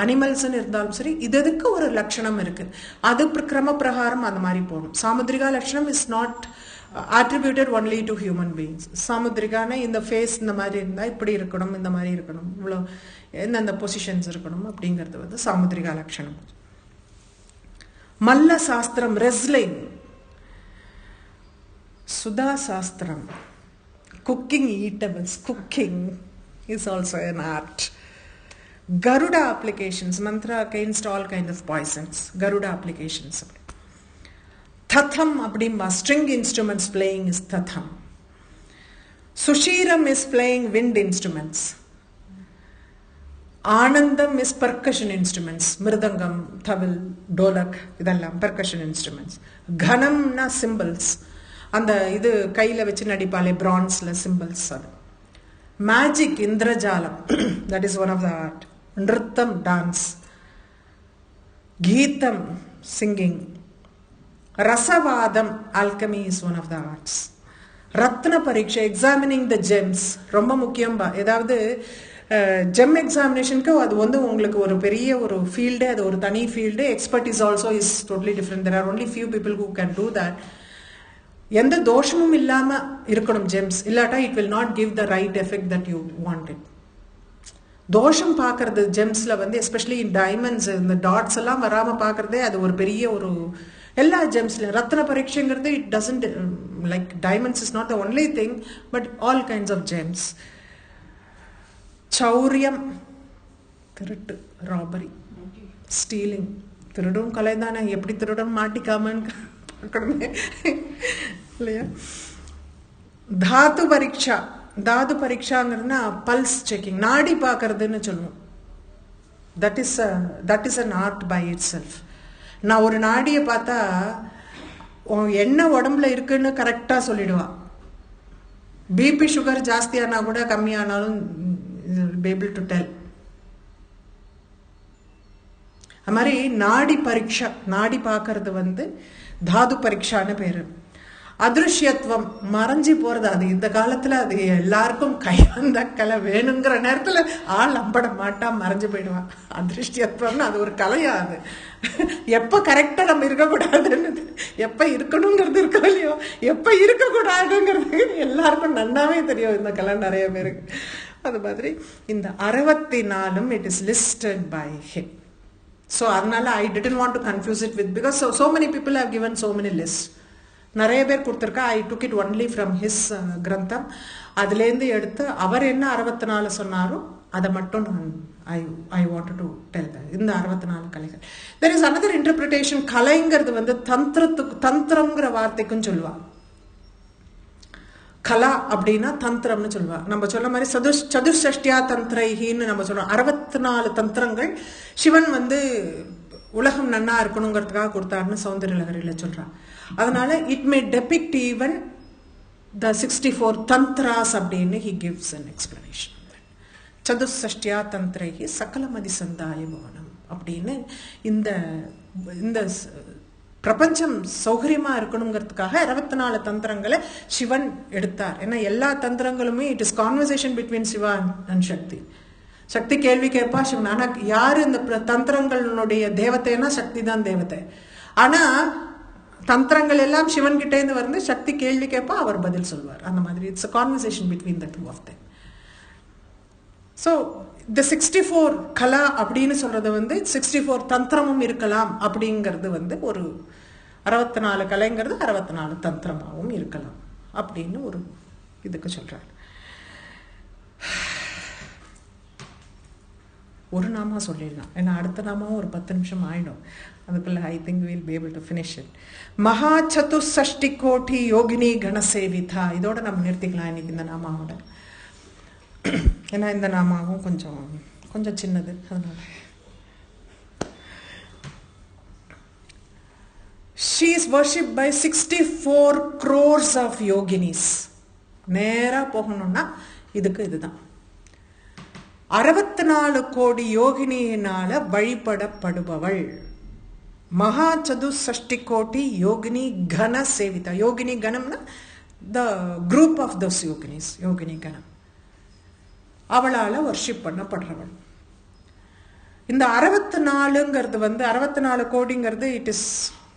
அனிமல்ஸ்ன்னு இருந்தாலும் சரி, இதுக்கு ஒரு லட்சணம் இருக்கு. அது கிரம பிரகாரம் அந்த மாதிரி போகணும். சாமுத்ரிகா லட்சணம் is not attributed only to human beings. சாமுத்ரிகான இந்த ஃபேஸ் இந்த மாதிரி இருந்தால் இப்படி இருக்கணும், இந்த மாதிரி இருக்கணும், இவ்வளோ எந்தெந்த பொசிஷன்ஸ் இருக்கணும் அப்படிங்கிறது வந்து சாமுத்ரிகா லட்சணம். மல்ல சாஸ்திரம் ரெஸ்லிங், சுதா சாஸ்திரம் cooking eatables, cooking is also an art. Garuda applications, mantra against all kind of poisons, Garuda applications. Tatham abdimba, string instruments playing is tatham. Sushiram is playing wind instruments. Anandam is percussion instruments, mirdangam, thabil, dolak, idallam percussion instruments. Ghanam na cymbals, அந்த இது கையில் வச்சு நடிப்பாலே பிரான்ஸ்ல சிம்பிள்ஸ். அது magic, இந்திரஜாலம், that is one of the art. நிருத்தம், dance. கீதம், சிங்கிங். ரசவாதம், alchemy is one of the arts. ரத்ன பரீட்சை, எக்ஸாமினிங் த ஜெம்ஸ் ரொம்ப முக்கியம். ஏதாவது ஜெம் எக்ஸாமினேஷனுக்கு அது வந்து உங்களுக்கு ஒரு பெரிய ஒரு ஃபீல்டு, அது ஒரு தனி field. Expert is also is totally different. There are only few people who can do that. எந்த தோஷமும் இல்லாம இருக்கணும் ஜெம்ஸ், இல்லாட்டா it will not give the right effect that you want it. தோஷம் பார்க்கறது ஜெம்ஸ்ல வந்து எஸ்பெஷலி டைமண்ட்ஸ், இந்த டாட்ஸ் எல்லாம் வராம பார்க்கறதே அது ஒரு பெரிய ஒரு எல்லா ஜெம்ஸ்ல. ரத்ன பரீட்சைங்கிறது it doesn't like diamonds is not the only thing, but all kinds of gems. சௌரியம், திருட்டு, ராபரி, ஸ்டீலிங். திருடும் கலை தானே, எப்படி திருடன் மாட்டிக்காமன்னு இல்லையா. தாது பரீட்சா, தாது பரீட்சாங்கிறதுனா பல்ஸ் செக்கிங், நாடி பார்க்கறதுன்னு சொல்லுவோம். That is an art by itself. நான் ஒரு நாடியை பார்த்தா என்ன உடம்புல இருக்குன்னு கரெக்டா சொல்லிடுவா. பிபி சுகர் ஜாஸ்தியானா கூட கம்மியானாலும் able to tell. அது மாதிரி நாடி பரீட்சா, நாடி பார்க்கறது வந்து தாது பரீட்சான்னு பேரு. அதிருஷ்யத்துவம், மறைஞ்சி போறது. அது இந்த காலத்துல அது எல்லாருக்கும் கை வந்த கலை. வேணுங்கிற நேரத்துல ஆள் நம்பட மாட்டா, மறைஞ்சு போயிடுவான். அதிருஷ்யத்துவம்னு அது ஒரு கலையா. அது எப்ப கரெக்டா நம்ம இருக்கக்கூடாதுன்னு, எப்ப இருக்கணுங்கிறது இருக்கோ இல்லையோ, எப்ப இருக்கக்கூடாதுங்கிறது எல்லாருக்கும் நன்னாவே தெரியும். இந்த கலை நிறைய பேருக்கு. அது மாதிரி இந்த 64 it is listed by him. So அதனால I didn't want to confuse it with, because so many people have given so many lists. நிறைய பேர் கொடுத்துருக்கா. I took it only from his கிரந்தம். அதுலேருந்து எடுத்து அவர் என்ன 64 சொன்னாரோ அதை மட்டும் I wanted to tell that. இந்த 64 கலைகள். There is another interpretation. கலைங்கிறது வந்து தந்திரம்ங்கிற வார்த்தைக்கும் சொல்லுவா. கலா அப்படின்னா தந்திரம்னு சொல்லுவா. நம்ம சொல்ல மாதிரி சதுர்ஷ்டியா தந்திரைன்னு நம்ம சொல்றோம். 64 தந்திரங்கள் சிவன் வந்து உலகம் நன்னா இருக்கணுங்கிறதுக்காக கொடுத்தாருன்னு சௌந்தர்ய லகரியில சொல்றான். அதனால it may depict even the 64 தந்திராஸ் அப்படின்னு he gives an explanation. சதுர்ஷ்டியா தந்திரைஹி சகலமதி சந்தாய பவனம் அப்படின்னு இந்த இந்த பிரபஞ்சம் சௌகரியமா இருக்கணுங்கிறதுக்காக 64 தந்திரங்களை சிவன் எடுத்தார். ஏன்னா எல்லா தந்திரங்களுமே it is conversation between Shiva and Shakti. Shakti கேள்வி கேட்பா சிவன். ஆனா யாரு இந்த தந்திரங்களுடைய தேவதைன்னா சக்தி தான் தேவதை. ஆனா தந்திரங்கள் எல்லாம் சிவன் கிட்டே இருந்து வந்து சக்தி கேள்வி கேட்பா, அவர் பதில் சொல்வார். அந்த மாதிரி it's a conversation between the two of them. So the 64 கலா அப்படின்னு சொல்றது வந்து 64 தந்திரமும் இருக்கலாம். அப்படிங்கிறது வந்து ஒரு 64 கலைங்கிறது 64 தந்திரமாகவும் இருக்கலாம் அப்படின்னு ஒரு இதுக்கு சொல்றாரு. ஒரு நாமா சொல்லிடலாம், ஏன்னா அடுத்த நாமாவும் ஒரு 10 நிமிஷம் ஆயிடும். அதுக்குள்ள I think will be able to finish it. மகா சதுஷ்டி கோட்டி யோகினி கணசேவிதா. இதோட நம்ம நிறுத்திக்கலாம் இன்னைக்கு இந்த நாமாவோட. ஏன்னா இந்த நாமாவும் கொஞ்சம் சின்னது. அதனால she is worshipped by 64 crores of yoginis. நேரா போகணும்னா இதுதான் 64 கோடி யோகினியினால வழிபடப்படுபவள். மகா சதுஷ்டி கோட்டி யோகினி கண சேவிதா. யோகினி கணம்னா the group of those yoginis, யோகினி கணம். அவளால வர்ஷிப் பண்ணப்படுறவள். இந்த 64ங்கிறது வந்து 64 கோடிங்கிறது it is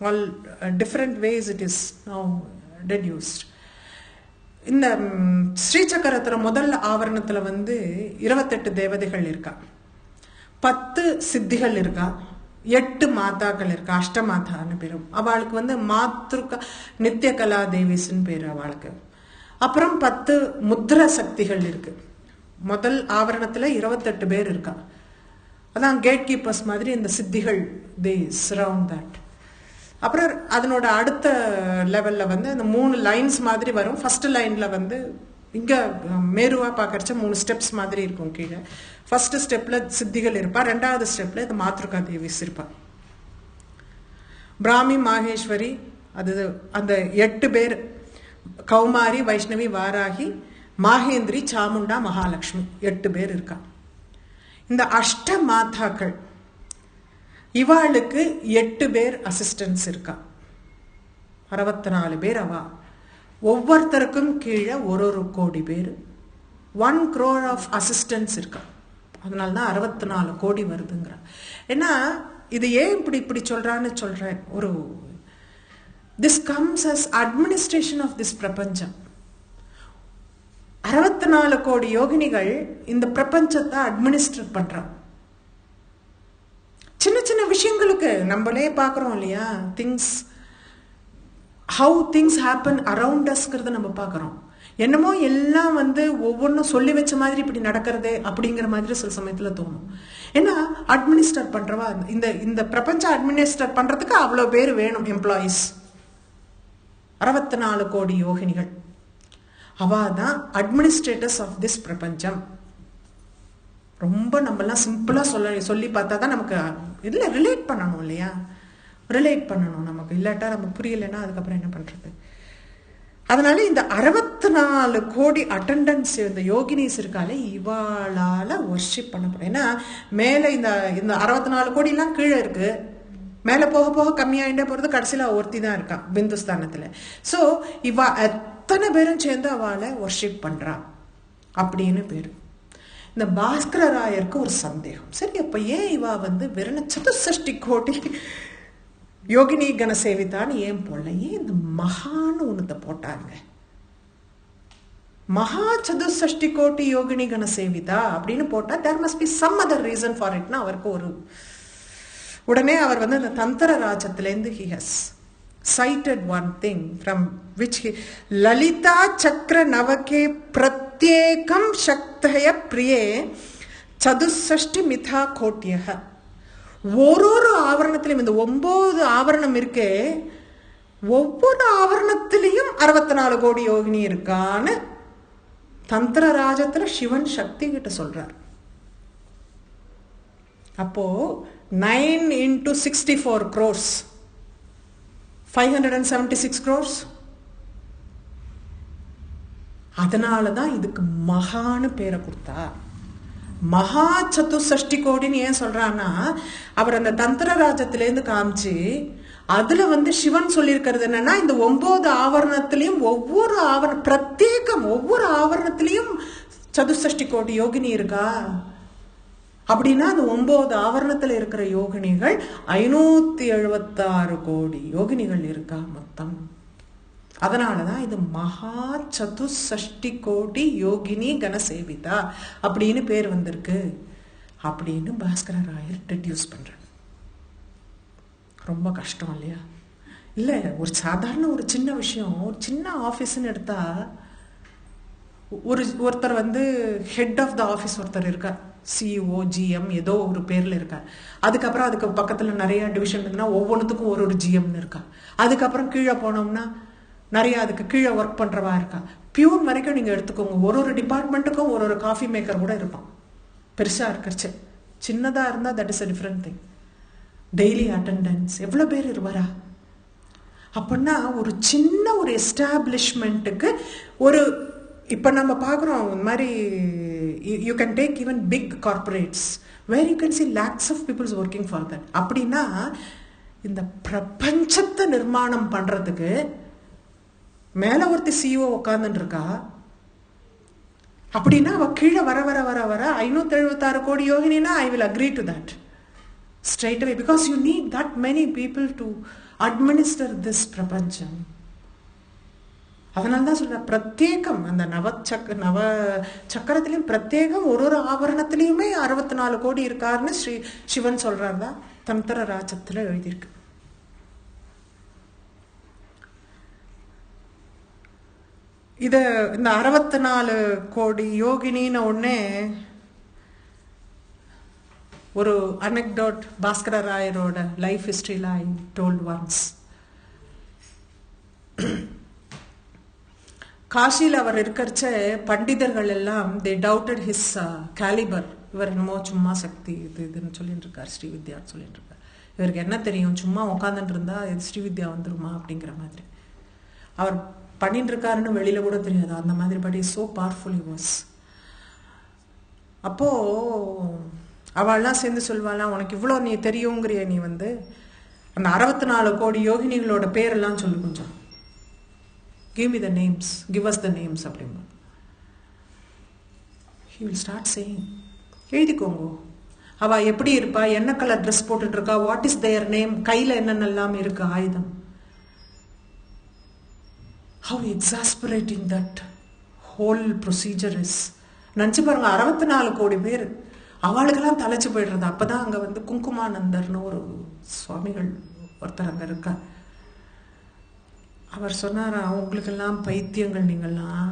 all different ways it is now reduced. இந்த ஸ்ரீசக்கரத்துல முதல் ஆவரணத்துல வந்து 28 தேவதைகள் இருக்கா, 10 சித்திகள் இருக்கா, 8 மாதாக்கள் இருக்கா, அஷ்டமாதான்னு பேரும். அவளுக்கு வந்து மாத்ருக்கா நித்திய கலா தேவிஸ்ன்னு பேரு அவளுக்கு. அப்புறம் 10 முத்ர சக்திகள் இருக்கு. முதல் ஆவரணத்துல 28 பேர் இருக்கா. அதான் கேட் கீப்பர்ஸ் மாதிரி இந்த சித்திகள் தே சரவுண்ட் தட். அப்புறம் அதனோட அடுத்த லெவல்ல வந்து அந்த 3 லைன்ஸ் மாதிரி வரும். ஃபர்ஸ்ட் லைன்ல வந்து இங்க மேருவா பார்க்கறச்ச 3 ஸ்டெப்ஸ் மாதிரி இருக்கும். கீழே ஃபர்ஸ்ட் ஸ்டெப்ல சித்திகள் இருப்பா, ரெண்டாவது ஸ்டெப்ல இந்த மாத்ருகா தேவிஸ் இருப்பா. பிராமி மாகேஸ்வரி அது அந்த 8 பேர், கௌமாரி வைஷ்ணவி வாராகி மாகேந்திரி சாமுண்டா மகாலட்சுமி 8 பேர் இருக்கா. இந்த அஷ்ட மாதாக்கள் இவாளுக்கு 8 பேர் அசிஸ்டன்ஸ் இருக்கா. 64 பேர் அவா. ஒவ்வொருத்தருக்கும் கீழே ஒரு கோடி பேர், 1 crore ஆஃப் அசிஸ்டன்ஸ் இருக்கா. அதனால்தான் 64 கோடி வருதுங்கிற. ஏன்னா இது ஏன் இப்படி சொல்றான்னு சொல்றேன். ஒரு this comes as administration of this பிரபஞ்சம். 64 கோடி யோகினிகள் இந்த பிரபஞ்சத்தை அட்மினிஸ்ட்ரேட் பண்றாங்க. சின்ன சின்ன விஷயங்களுக்கு நம்மளே பார்க்குறோம் இல்லையா, things how things happen around அஸ்ங்கிறத நம்ம பார்க்குறோம். என்னமோ எல்லாம் வந்து ஒவ்வொன்றும் சொல்லி வச்ச மாதிரி இப்படி நடக்கிறதே அப்படிங்கிற மாதிரி சில சமயத்தில் தோணும். ஏன்னா அட்மினிஸ்ட்ரேட் பண்ணுறவா இந்த இந்த பிரபஞ்சம் அட்மினிஸ்ட்ரேட் பண்ணுறதுக்கு அவ்வளோ பேர் வேணும், எம்ப்ளாயீஸ். 64 கோடி யோகினிகள் அவா தான் அட்மினிஸ்ட்ரேட்டர்ஸ் ஆஃப் திஸ் பிரபஞ்சம். ரொம்ப நம்மலாம் சிம்பிளாக சொல்லி பார்த்தா தான் நமக்கு இதில் ரிலேட் பண்ணணும் இல்லையா, ரிலேட் பண்ணணும் நமக்கு. இல்லாட்டா நம்ம புரியலைன்னா அதுக்கப்புறம் என்ன பண்ணுறது. அதனால இந்த 64 கோடி அட்டண்டன்ஸ் இந்த யோகினிஸ் இருக்காலே இவாளால் வர்ஷிப் பண்ணப்படும். ஏன்னா மேலே இந்த இந்த 64 கோடிலாம் கீழே இருக்கு, மேலே போக போக கம்மியாகிட்டே போகிறது, கடைசியில் ஒருத்தி தான் இருக்கா பிந்துஸ்தானத்தில். ஸோ இவா எத்தனை பேரும் சேர்ந்து அவளை வர்ஷிப் பண்ணுறா அப்படின்னு பேர். இந்த பாஸ்கர ராயருக்கு ஒரு சந்தேகம். சரி, அப்ப ஏன் இவா வந்து வெறும் 64 கோடி யோகினி கணசேவிதான்னு ஏன் போடல, ஏன் இந்த மகான்னு ஒண்ணுத்த போட்டாங்க? மகா 64 கோடி யோகினி கணசேவிதா அப்படின்னு போட்டா there must be some other reason for it. அவருக்கு ஒரு உடனே அவர் வந்து அந்த தந்திர ராஜத்திலேருந்து he has cited one thing from which he Lalitha சக்கர நவகே பிரத்யேகம் சக்தய பிரியே 64 மிதா கோட்டியக. ஒரு ஆவரணத்திலையும் இந்த 9 ஆவரணம் இருக்கே, ஒவ்வொரு ஆவரணத்திலையும் 64 கோடி யோகினி இருக்கான்னு தந்திர ராஜத்துல சிவன் சக்தி கிட்ட சொல்றார். அப்போ 9 into 64 crores 576 crores. அதனாலதான் இதுக்கு மகான்னு பேரை கொடுத்தா. மகா 64 கோடின்னு ஏன் சொல்றான்னா, அவர் அந்த தந்திர ராஜத்திலேருந்து காமிச்சு அதுல வந்து சிவன் சொல்லியிருக்கிறது என்னன்னா, இந்த 9 ஆவரணத்திலையும் ஒவ்வொரு பிரத்யேகம் ஒவ்வொரு ஆவரணத்திலையும் 64 கோடி யோகினி இருக்கா. அப்படின்னா அந்த 9 ஆவரணத்துல இருக்கிற யோகினிகள் 576 கோடி யோகினிகள் இருக்கா மொத்தம். அதனாலதான் இது மகா 64 கோடி யோகினி கணசேவிதா அப்படின்னு பேர் வந்திருக்கு அப்படின்னு பாஸ்கர ராயர் டிடியூஸ் பண்ற. ரொம்ப கஷ்டம் இல்லையா? இல்ல, ஒரு சாதாரண ஒரு சின்ன விஷயம், ஒரு சின்ன ஆபீஸ்ன்னு எடுத்தா ஒருத்தர் வந்து ஹெட் ஆஃப் த ஆஃபீஸ் ஒருத்தர் இருக்கார், சிஇஓ ஜிஎம் ஏதோ ஒரு பேர்ல இருக்கா. அதுக்கப்புறம் அதுக்கு பக்கத்துல நிறைய டிவிஷன் இருக்குன்னா ஒவ்வொன்றுத்துக்கும் ஒரு ஜிஎம்னு இருக்கா. அதுக்கப்புறம் கீழே போனோம்னா நிறைய அதுக்கு கீழே ஒர்க் பண்றவா இருக்கா. பியூன் வரைக்கும் நீங்க எடுத்துக்கோங்க, ஒரு டிபார்ட்மெண்ட்டுக்கும் ஒரு காஃபி மேக்கர் கூட இருப்பான். பெருசா இருக்கிறச்சு, சின்னதா இருந்தா that is a different thing. Daily attendance எவ்வளவு பேர் இருவரா? அப்படின்னா ஒரு சின்ன ஒரு எஸ்டாப்ளிஷ்மெண்ட்டுக்கு ஒரு இப்போ நம்ம பார்க்குறோம் இந்த மாதிரி you can take even big corporates where you can see lakhs of peoples working for that. அப்படின்னா இந்த பிரபஞ்சத்தை நிர்மாணம் பண்ணுறதுக்கு மேலே ஒருத்தி சிஇஓ உட்காந்துட்டு இருக்கா. அப்படின்னா அவ கீழே வர வர வர வர 576 கோடி யோகினா I will agree to that straight away because you need that many people to administer this பிரபஞ்சம். அதனால தான் சொல்கிறேன், பிரத்யேகம் அந்த நவ சக்கரத்திலையும் பிரத்யேகம் ஒரு ஆபரணத்திலையுமே 64 கோடி இருக்காருன்னு சிவன் சொல்கிறாருதான் தந்திர ராஜத்தில் எழுதியிருக்கு. இதை இந்த 64 கோடி யோகினின்னு ஒன்னே ஒரு அனெக்டோட் பாஸ்கர ராயரோட லைஃப் ஹிஸ்டரியில் ஐ டோல்ட் ஒன்ஸ். காஷியில் அவர் இருக்கிறச்ச பண்டிதர்கள் எல்லாம் தே டவுட்டட் ஹிஸ் கேலிபர். இவர் என்னமோ சும்மா சக்தி இதுன்னு சொல்லிட்டு இருக்கார், ஸ்ரீவித்யான்னு சொல்லிட்டு இருக்கார். இவருக்கு என்ன தெரியும், சும்மா உட்காந்துட்டு இருந்தா ஸ்ரீவித்யா வந்துருமா அப்படிங்கிற மாதிரி. அவர் பண்ணிட்டு இருக்காருன்னு வெளியில கூட தெரியாது, அந்த மாதிரி. But is so powerful he was. அப்போ அவள்லாம் சேர்ந்து சொல்வாளாம், உனக்கு இவ்வளோ நீ தெரியுங்கிறிய, நீ வந்து அந்த 64 கோடி யோகினிகளோட பேரெல்லாம் சொல்லு கொஞ்சம், give me the names, give us the names அப்படிமா. he will start saying, எழுதிக்கோங்க, அவ எப்படி இருப்பா, என்ன கலர் ட்ரெஸ் போட்டுட்டு இருக்கா, வாட் இஸ் their name, கையில என்னென்னலாம் இருக்கு ஆயுதம். how exasperating that whole procedure is. நினச்சி பாருங்க, 64 கோடி பேர், அவளுக்கெல்லாம் தலைச்சு போயிடுறது. அப்பதான் அங்க வந்து குங்குமானந்தர்னு ஒரு சுவாமிகள் ஒருத்தர் அங்க இருக்கா. அவர் சொன்னார், அவங்களுக்கெல்லாம் பைத்தியங்கள் நீங்கள்லாம்.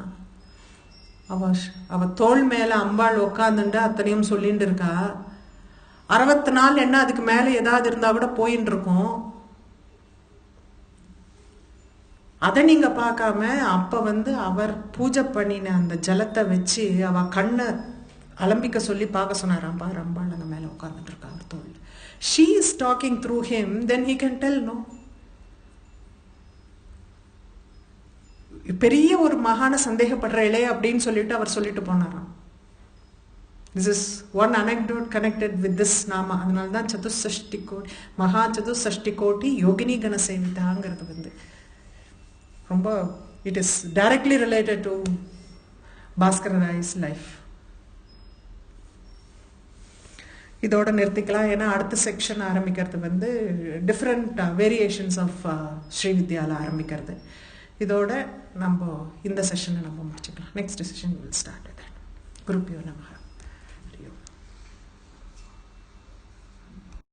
அவ தோள் மேல அம்பாள் உக்காந்துண்டு அத்தனையும் சொல்லிட்டு இருக்கா. 64 என்ன அதுக்கு மேல ஏதாவது இருந்தா கூட போயின்னு இருக்கும். அதை நீங்க பார்க்காம அப்ப வந்து அவர் பூஜை பண்ணின அந்த ஜலத்தை வச்சு அவ கண்ணை அலம்பிக்க சொல்லி பார்க்க சொன்னாராம். பாரு, அம்பாள் அங்க மேல உட்கார்ந்துட்டு இருக்கா அவர் தோல். she is talking through him, then he can tell, no. பெரிய ஒரு மகான சந்தேகப்படுற இளைய அப்படின்னு சொல்லிட்டு அவர் சொல்லிட்டு போனாராம். This is one anecdote connected with this நாமா. அதனால தான் சதுஷ்டி கோடி மகா சதுஷ்டி கோடி யோகினி கண சேவிதாங்கிறது வந்து ரொம்ப it is directly related to Bhaskara Royce life. இதோட நிறுத்திக்கலாம், ஏன்னா அடுத்த செக்ஷன் ஆரம்பிக்கிறது வந்து டிஃப்ரெண்ட் வேரியேஷன்ஸ் ஆஃப் ஸ்ரீவித்யாவில் ஆரம்பிக்கிறது. இதோட நம்ம இந்த செஷனை நம்ம முடிச்சுக்கலாம். Next session will start with that. குருபியோ நமஹ.